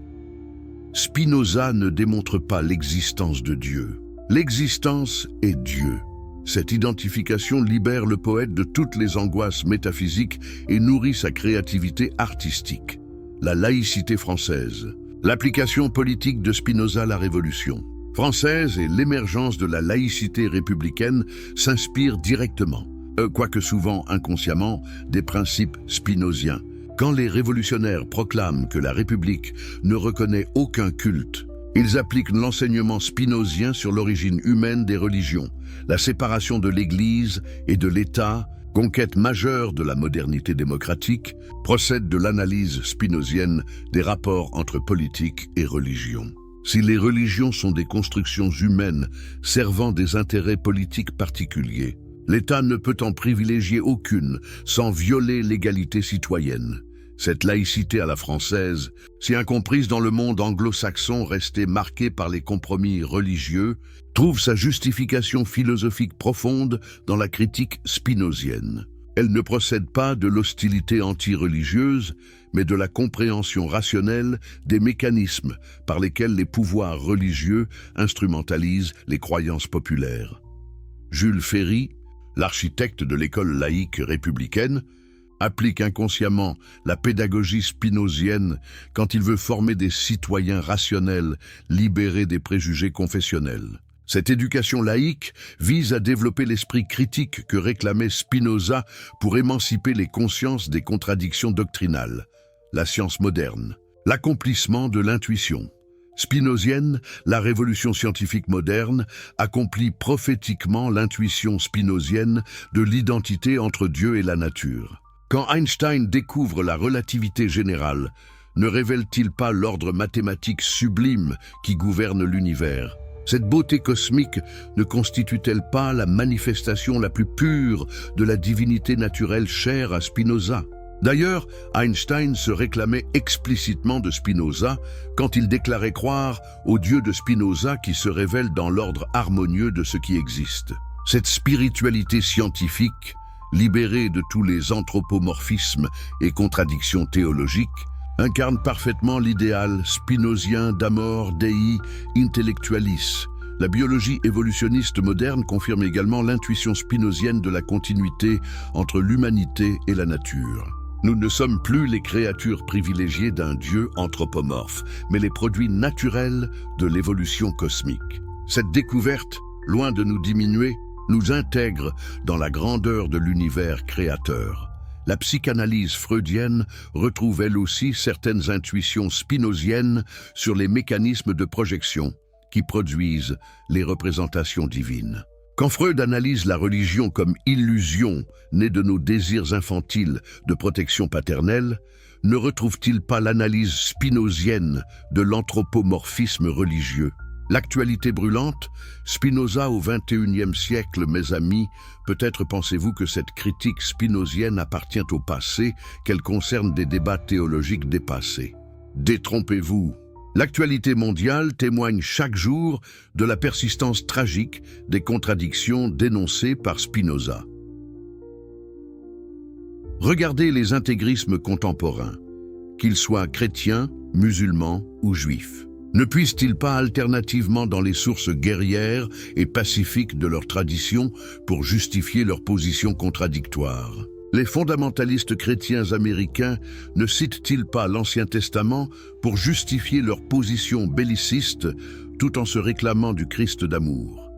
Spinoza ne démontre pas l'existence de Dieu. L'existence est Dieu. Cette identification libère le poète de toutes les angoisses métaphysiques et nourrit sa créativité artistique. La laïcité française. L'application politique de Spinoza à la Révolution française et l'émergence de la laïcité républicaine s'inspirent directement, quoique souvent inconsciemment, des principes spinoziens. Quand les révolutionnaires proclament que la République ne reconnaît aucun culte, ils appliquent l'enseignement spinozien sur l'origine humaine des religions, la séparation de l'Église et de l'État, conquête majeure de la modernité démocratique, procède de l'analyse spinozienne des rapports entre politique et religion. Si les religions sont des constructions humaines servant des intérêts politiques particuliers, L'État ne peut en privilégier aucune sans violer l'égalité citoyenne. Cette laïcité à la française, si incomprise dans le monde anglo-saxon resté marqué par les compromis religieux, trouve sa justification philosophique profonde dans la critique spinozienne. Elle ne procède pas de l'hostilité anti-religieuse, mais de la compréhension rationnelle des mécanismes par lesquels les pouvoirs religieux instrumentalisent les croyances populaires. Jules Ferry, l'architecte de l'école laïque républicaine, applique inconsciemment la pédagogie spinozienne quand il veut former des citoyens rationnels, libérés des préjugés confessionnels. Cette éducation laïque vise à développer l'esprit critique que réclamait Spinoza pour émanciper les consciences des contradictions doctrinales, la science moderne, l'accomplissement de l'intuition. Spinozienne, la révolution scientifique moderne accomplit prophétiquement l'intuition spinozienne de l'identité entre Dieu et la nature. Quand Einstein découvre la relativité générale, ne révèle-t-il pas l'ordre mathématique sublime qui gouverne l'univers ? Cette beauté cosmique ne constitue-t-elle pas la manifestation la plus pure de la divinité naturelle chère à Spinoza ? D'ailleurs, Einstein se réclamait explicitement de Spinoza quand il déclarait croire au Dieu de Spinoza qui se révèle dans l'ordre harmonieux de ce qui existe. Cette spiritualité scientifique, libérée de tous les anthropomorphismes et contradictions théologiques, incarne parfaitement l'idéal spinozien d'amor dei intellectualis. La biologie évolutionniste moderne confirme également l'intuition spinozienne de la continuité entre l'humanité et la nature. Nous ne sommes plus les créatures privilégiées d'un Dieu anthropomorphe, mais les produits naturels de l'évolution cosmique. Cette découverte, loin de nous diminuer, nous intègre dans la grandeur de l'univers créateur. La psychanalyse freudienne retrouve elle aussi certaines intuitions spinoziennes sur les mécanismes de projection qui produisent les représentations divines. Quand Freud analyse la religion comme illusion née de nos désirs infantiles de protection paternelle, ne retrouve-t-il pas l'analyse spinozienne de l'anthropomorphisme religieux ? L'actualité brûlante, Spinoza au XXIe siècle, mes amis, peut-être pensez-vous que cette critique spinozienne appartient au passé, qu'elle concerne des débats théologiques dépassés. Détrompez-vous. L'actualité mondiale témoigne chaque jour de la persistance tragique des contradictions dénoncées par Spinoza. Regardez les intégrismes contemporains, qu'ils soient chrétiens, musulmans ou juifs. Ne puissent-ils pas alternativement dans les sources guerrières et pacifiques de leur tradition pour justifier leurs positions contradictoires ? Les fondamentalistes chrétiens américains ne citent-ils pas l'Ancien Testament pour justifier leur position belliciste tout en se réclamant du Christ d'amour ?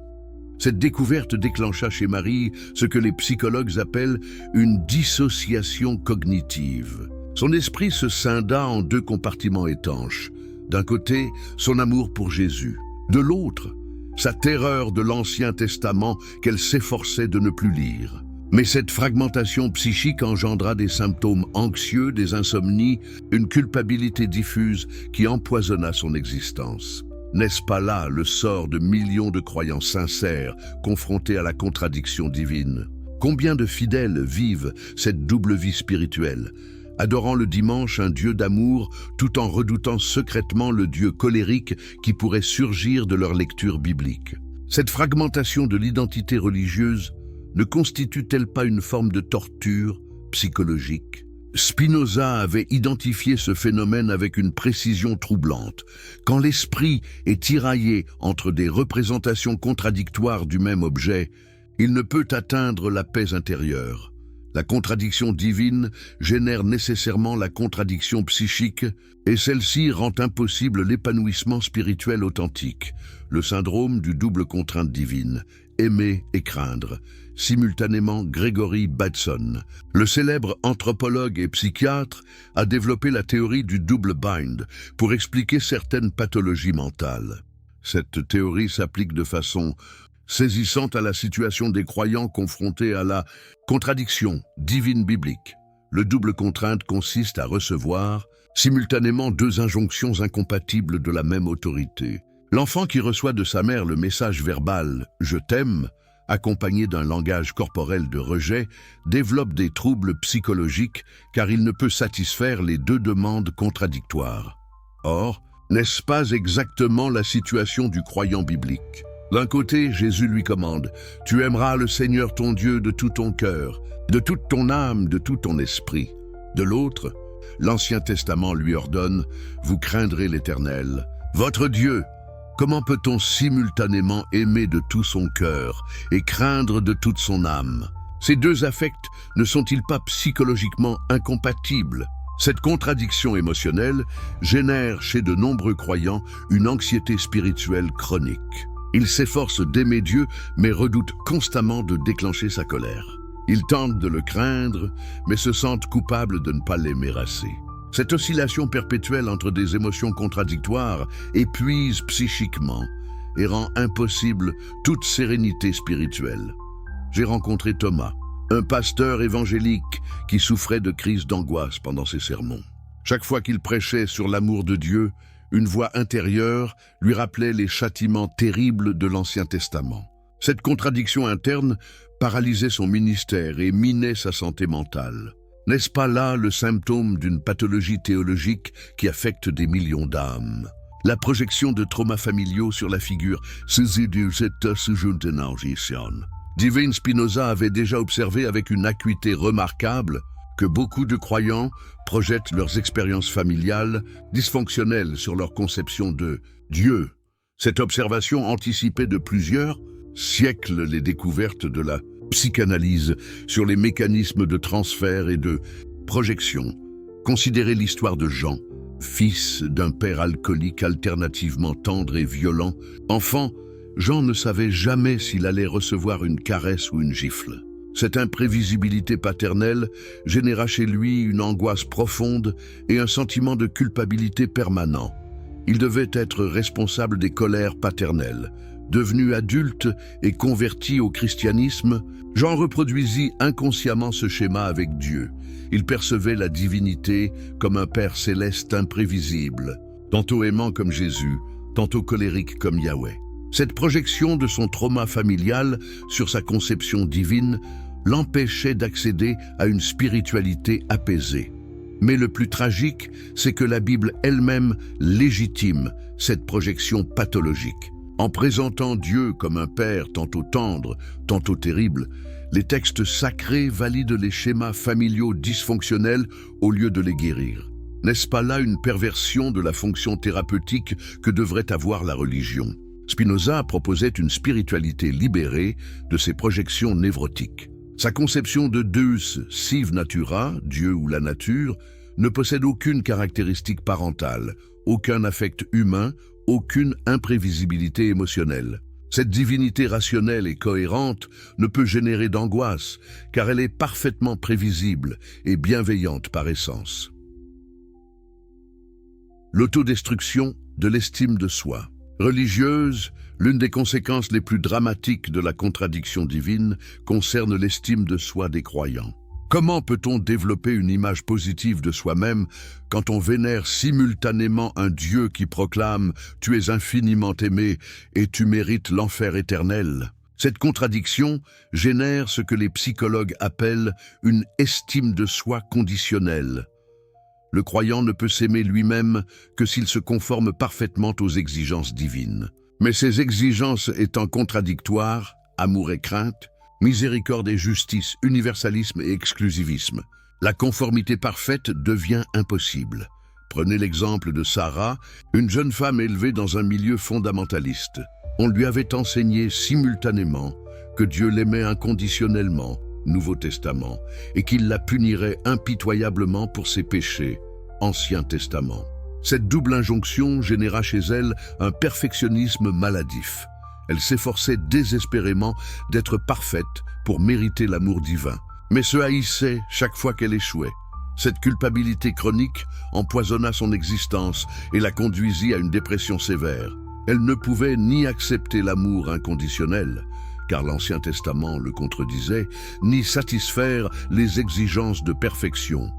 Cette découverte déclencha chez Marie ce que les psychologues appellent une dissociation cognitive. Son esprit se scinda en deux compartiments étanches. D'un côté, son amour pour Jésus. De l'autre, sa terreur de l'Ancien Testament qu'elle s'efforçait de ne plus lire. Mais cette fragmentation psychique engendra des symptômes anxieux, des insomnies, une culpabilité diffuse qui empoisonna son existence. N'est-ce pas là le sort de millions de croyants sincères confrontés à la contradiction divine ? Combien de fidèles vivent cette double vie spirituelle, adorant le dimanche un Dieu d'amour tout en redoutant secrètement le Dieu colérique qui pourrait surgir de leur lecture biblique. Cette fragmentation de l'identité religieuse ne constitue-t-elle pas une forme de torture psychologique ? Spinoza avait identifié ce phénomène avec une précision troublante. Quand l'esprit est tiraillé entre des représentations contradictoires du même objet, il ne peut atteindre la paix intérieure. La contradiction divine génère nécessairement la contradiction psychique et celle-ci rend impossible l'épanouissement spirituel authentique, le syndrome du double contrainte divine, aimer et craindre. Simultanément, Gregory Bateson, le célèbre anthropologue et psychiatre, a développé la théorie du double bind pour expliquer certaines pathologies mentales. Cette théorie s'applique de façon saisissante à la situation des croyants confrontés à la contradiction divine biblique. Le double contrainte consiste à recevoir simultanément deux injonctions incompatibles de la même autorité. L'enfant qui reçoit de sa mère le message verbal « je t'aime » accompagné d'un langage corporel de rejet, développe des troubles psychologiques car il ne peut satisfaire les deux demandes contradictoires. Or, n'est-ce pas exactement la situation du croyant biblique? D'un côté, Jésus lui commande « Tu aimeras le Seigneur ton Dieu de tout ton cœur, de toute ton âme, de tout ton esprit. » De l'autre, l'Ancien Testament lui ordonne « Vous craindrez l'Éternel, votre Dieu. » Comment peut-on simultanément aimer de tout son cœur et craindre de toute son âme? Ces deux affects ne sont-ils pas psychologiquement incompatibles? Cette contradiction émotionnelle génère chez de nombreux croyants une anxiété spirituelle chronique. Ils s'efforcent d'aimer Dieu, mais redoutent constamment de déclencher sa colère. Ils tentent de le craindre, mais se sentent coupables de ne pas l'aimer assez. Cette oscillation perpétuelle entre des émotions contradictoires épuise psychiquement et rend impossible toute sérénité spirituelle. J'ai rencontré Thomas, un pasteur évangélique qui souffrait de crises d'angoisse pendant ses sermons. Chaque fois qu'il prêchait sur l'amour de Dieu, une voix intérieure lui rappelait les châtiments terribles de l'Ancien Testament. Cette contradiction interne paralysait son ministère et minait sa santé mentale. N'est-ce pas là le symptôme d'une pathologie théologique qui affecte des millions d'âmes? La projection de traumas familiaux sur la figure Divine Spinoza avait déjà observé avec une acuité remarquable que beaucoup de croyants projettent leurs expériences familiales dysfonctionnelles sur leur conception de Dieu. Cette observation anticipait de plusieurs siècles les découvertes de la psychanalyse sur les mécanismes de transfert et de projection. Considérez l'histoire de Jean, fils d'un père alcoolique alternativement tendre et violent. Enfant, Jean ne savait jamais s'il allait recevoir une caresse ou une gifle. Cette imprévisibilité paternelle généra chez lui une angoisse profonde et un sentiment de culpabilité permanent. Il devait être responsable des colères paternelles. Devenu adulte et converti au christianisme, Jean reproduisit inconsciemment ce schéma avec Dieu. Il percevait la divinité comme un Père céleste imprévisible, tantôt aimant comme Jésus, tantôt colérique comme Yahweh. Cette projection de son trauma familial sur sa conception divine l'empêchait d'accéder à une spiritualité apaisée. Mais le plus tragique, c'est que la Bible elle-même légitime cette projection pathologique. En présentant Dieu comme un Père tantôt tendre, tantôt terrible, les textes sacrés valident les schémas familiaux dysfonctionnels au lieu de les guérir. N'est-ce pas là une perversion de la fonction thérapeutique que devrait avoir la religion? Spinoza proposait une spiritualité libérée de ses projections névrotiques. Sa conception de Deus sive natura, Dieu ou la nature, ne possède aucune caractéristique parentale, aucun affect humain, aucune imprévisibilité émotionnelle. Cette divinité rationnelle et cohérente ne peut générer d'angoisse, car elle est parfaitement prévisible et bienveillante par essence. L'autodestruction de l'estime de soi. Religieuse, l'une des conséquences les plus dramatiques de la contradiction divine concerne l'estime de soi des croyants. Comment peut-on développer une image positive de soi-même quand on vénère simultanément un Dieu qui proclame « Tu es infiniment aimé et tu mérites l'enfer éternel » ? Cette contradiction génère ce que les psychologues appellent une estime de soi conditionnelle. Le croyant ne peut s'aimer lui-même que s'il se conforme parfaitement aux exigences divines. Mais ces exigences étant contradictoires, amour et crainte, miséricorde et justice, universalisme et exclusivisme, la conformité parfaite devient impossible. Prenez l'exemple de Sarah, une jeune femme élevée dans un milieu fondamentaliste. On lui avait enseigné simultanément que Dieu l'aimait inconditionnellement, Nouveau Testament, et qu'il la punirait impitoyablement pour ses péchés, Ancien Testament. Cette double injonction généra chez elle un perfectionnisme maladif. Elle s'efforçait désespérément d'être parfaite pour mériter l'amour divin, mais se haïssait chaque fois qu'elle échouait. Cette culpabilité chronique empoisonna son existence et la conduisit à une dépression sévère. Elle ne pouvait ni accepter l'amour inconditionnel, car l'Ancien Testament le contredisait, ni satisfaire les exigences de perfection,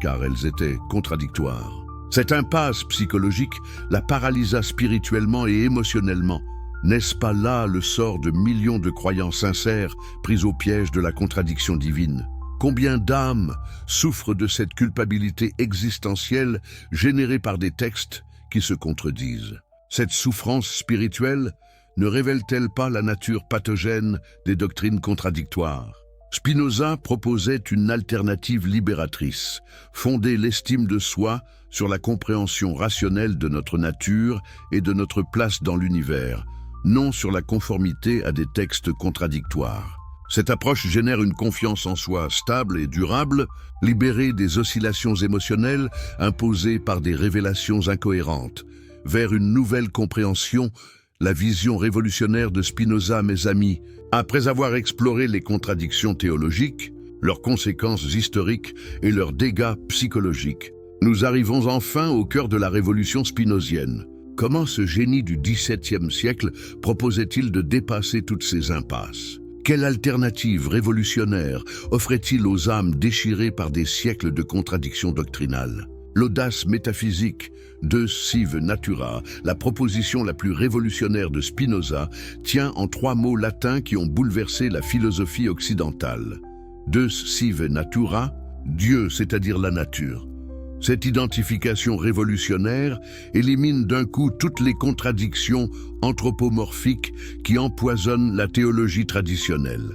car elles étaient contradictoires. Cette impasse psychologique la paralysa spirituellement et émotionnellement. N'est-ce pas là le sort de millions de croyants sincères pris au piège de la contradiction divine? Combien d'âmes souffrent de cette culpabilité existentielle générée par des textes qui se contredisent? Cette souffrance spirituelle ne révèle-t-elle pas la nature pathogène des doctrines contradictoires? Spinoza proposait une alternative libératrice, fonder l'estime de soi sur la compréhension rationnelle de notre nature et de notre place dans l'univers, non sur la conformité à des textes contradictoires. Cette approche génère une confiance en soi stable et durable, libérée des oscillations émotionnelles imposées par des révélations incohérentes, vers une nouvelle compréhension, la vision révolutionnaire de Spinoza, mes amis. Après avoir exploré les contradictions théologiques, leurs conséquences historiques et leurs dégâts psychologiques, nous arrivons enfin au cœur de la révolution spinozienne. Comment ce génie du XVIIe siècle proposait-il de dépasser toutes ces impasses? Quelle alternative révolutionnaire offrait-il aux âmes déchirées par des siècles de contradictions doctrinales? L'audace métaphysique, de sive natura, la proposition la plus révolutionnaire de Spinoza, tient en 3 mots latins qui ont bouleversé la philosophie occidentale. De sive natura, Dieu, c'est-à-dire la nature. Cette identification révolutionnaire élimine d'un coup toutes les contradictions anthropomorphiques qui empoisonnent la théologie traditionnelle.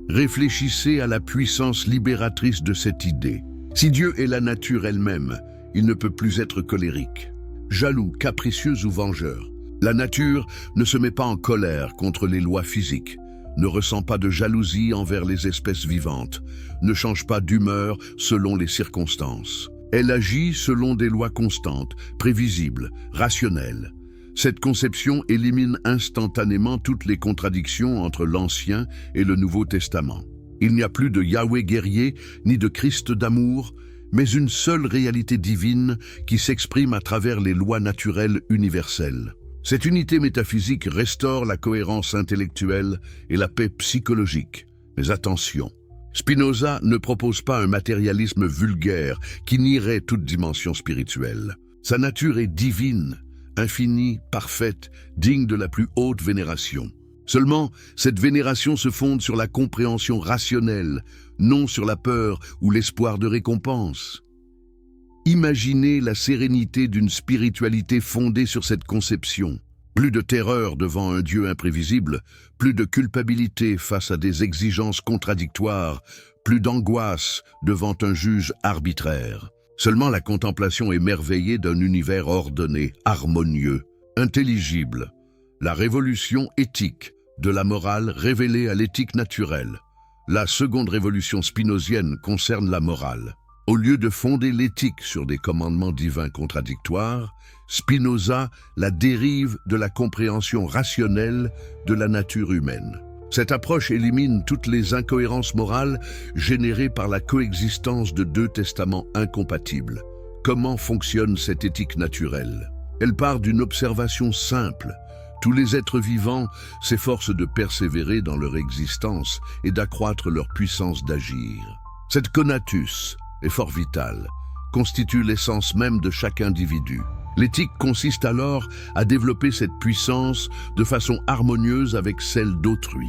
Réfléchissez à la puissance libératrice de cette idée. Si Dieu est la nature elle-même, il ne peut plus être colérique, jaloux, capricieux ou vengeur. La nature ne se met pas en colère contre les lois physiques, ne ressent pas de jalousie envers les espèces vivantes, ne change pas d'humeur selon les circonstances. Elle agit selon des lois constantes, prévisibles, rationnelles. Cette conception élimine instantanément toutes les contradictions entre l'Ancien et le Nouveau Testament. Il n'y a plus de Yahweh guerrier, ni de Christ d'amour, mais une seule réalité divine qui s'exprime à travers les lois naturelles universelles. Cette unité métaphysique restaure la cohérence intellectuelle et la paix psychologique. Mais attention, Spinoza ne propose pas un matérialisme vulgaire qui nierait toute dimension spirituelle. Sa nature est divine, infinie, parfaite, digne de la plus haute vénération. Seulement, cette vénération se fonde sur la compréhension rationnelle, non sur la peur ou l'espoir de récompense. Imaginez la sérénité d'une spiritualité fondée sur cette conception. Plus de terreur devant un Dieu imprévisible, plus de culpabilité face à des exigences contradictoires, plus d'angoisse devant un juge arbitraire. Seulement la contemplation émerveillée d'un univers ordonné, harmonieux, intelligible. La révolution éthique de la morale révélée à l'éthique naturelle. La seconde révolution spinozienne concerne la morale. Au lieu de fonder l'éthique sur des commandements divins contradictoires, Spinoza la dérive de la compréhension rationnelle de la nature humaine. Cette approche élimine toutes les incohérences morales générées par la coexistence de 2 testaments incompatibles. Comment fonctionne cette éthique naturelle? Elle part d'une observation simple. Tous les êtres vivants s'efforcent de persévérer dans leur existence et d'accroître leur puissance d'agir. Cette conatus est fort vitale, constitue l'essence même de chaque individu. L'éthique consiste alors à développer cette puissance de façon harmonieuse avec celle d'autrui.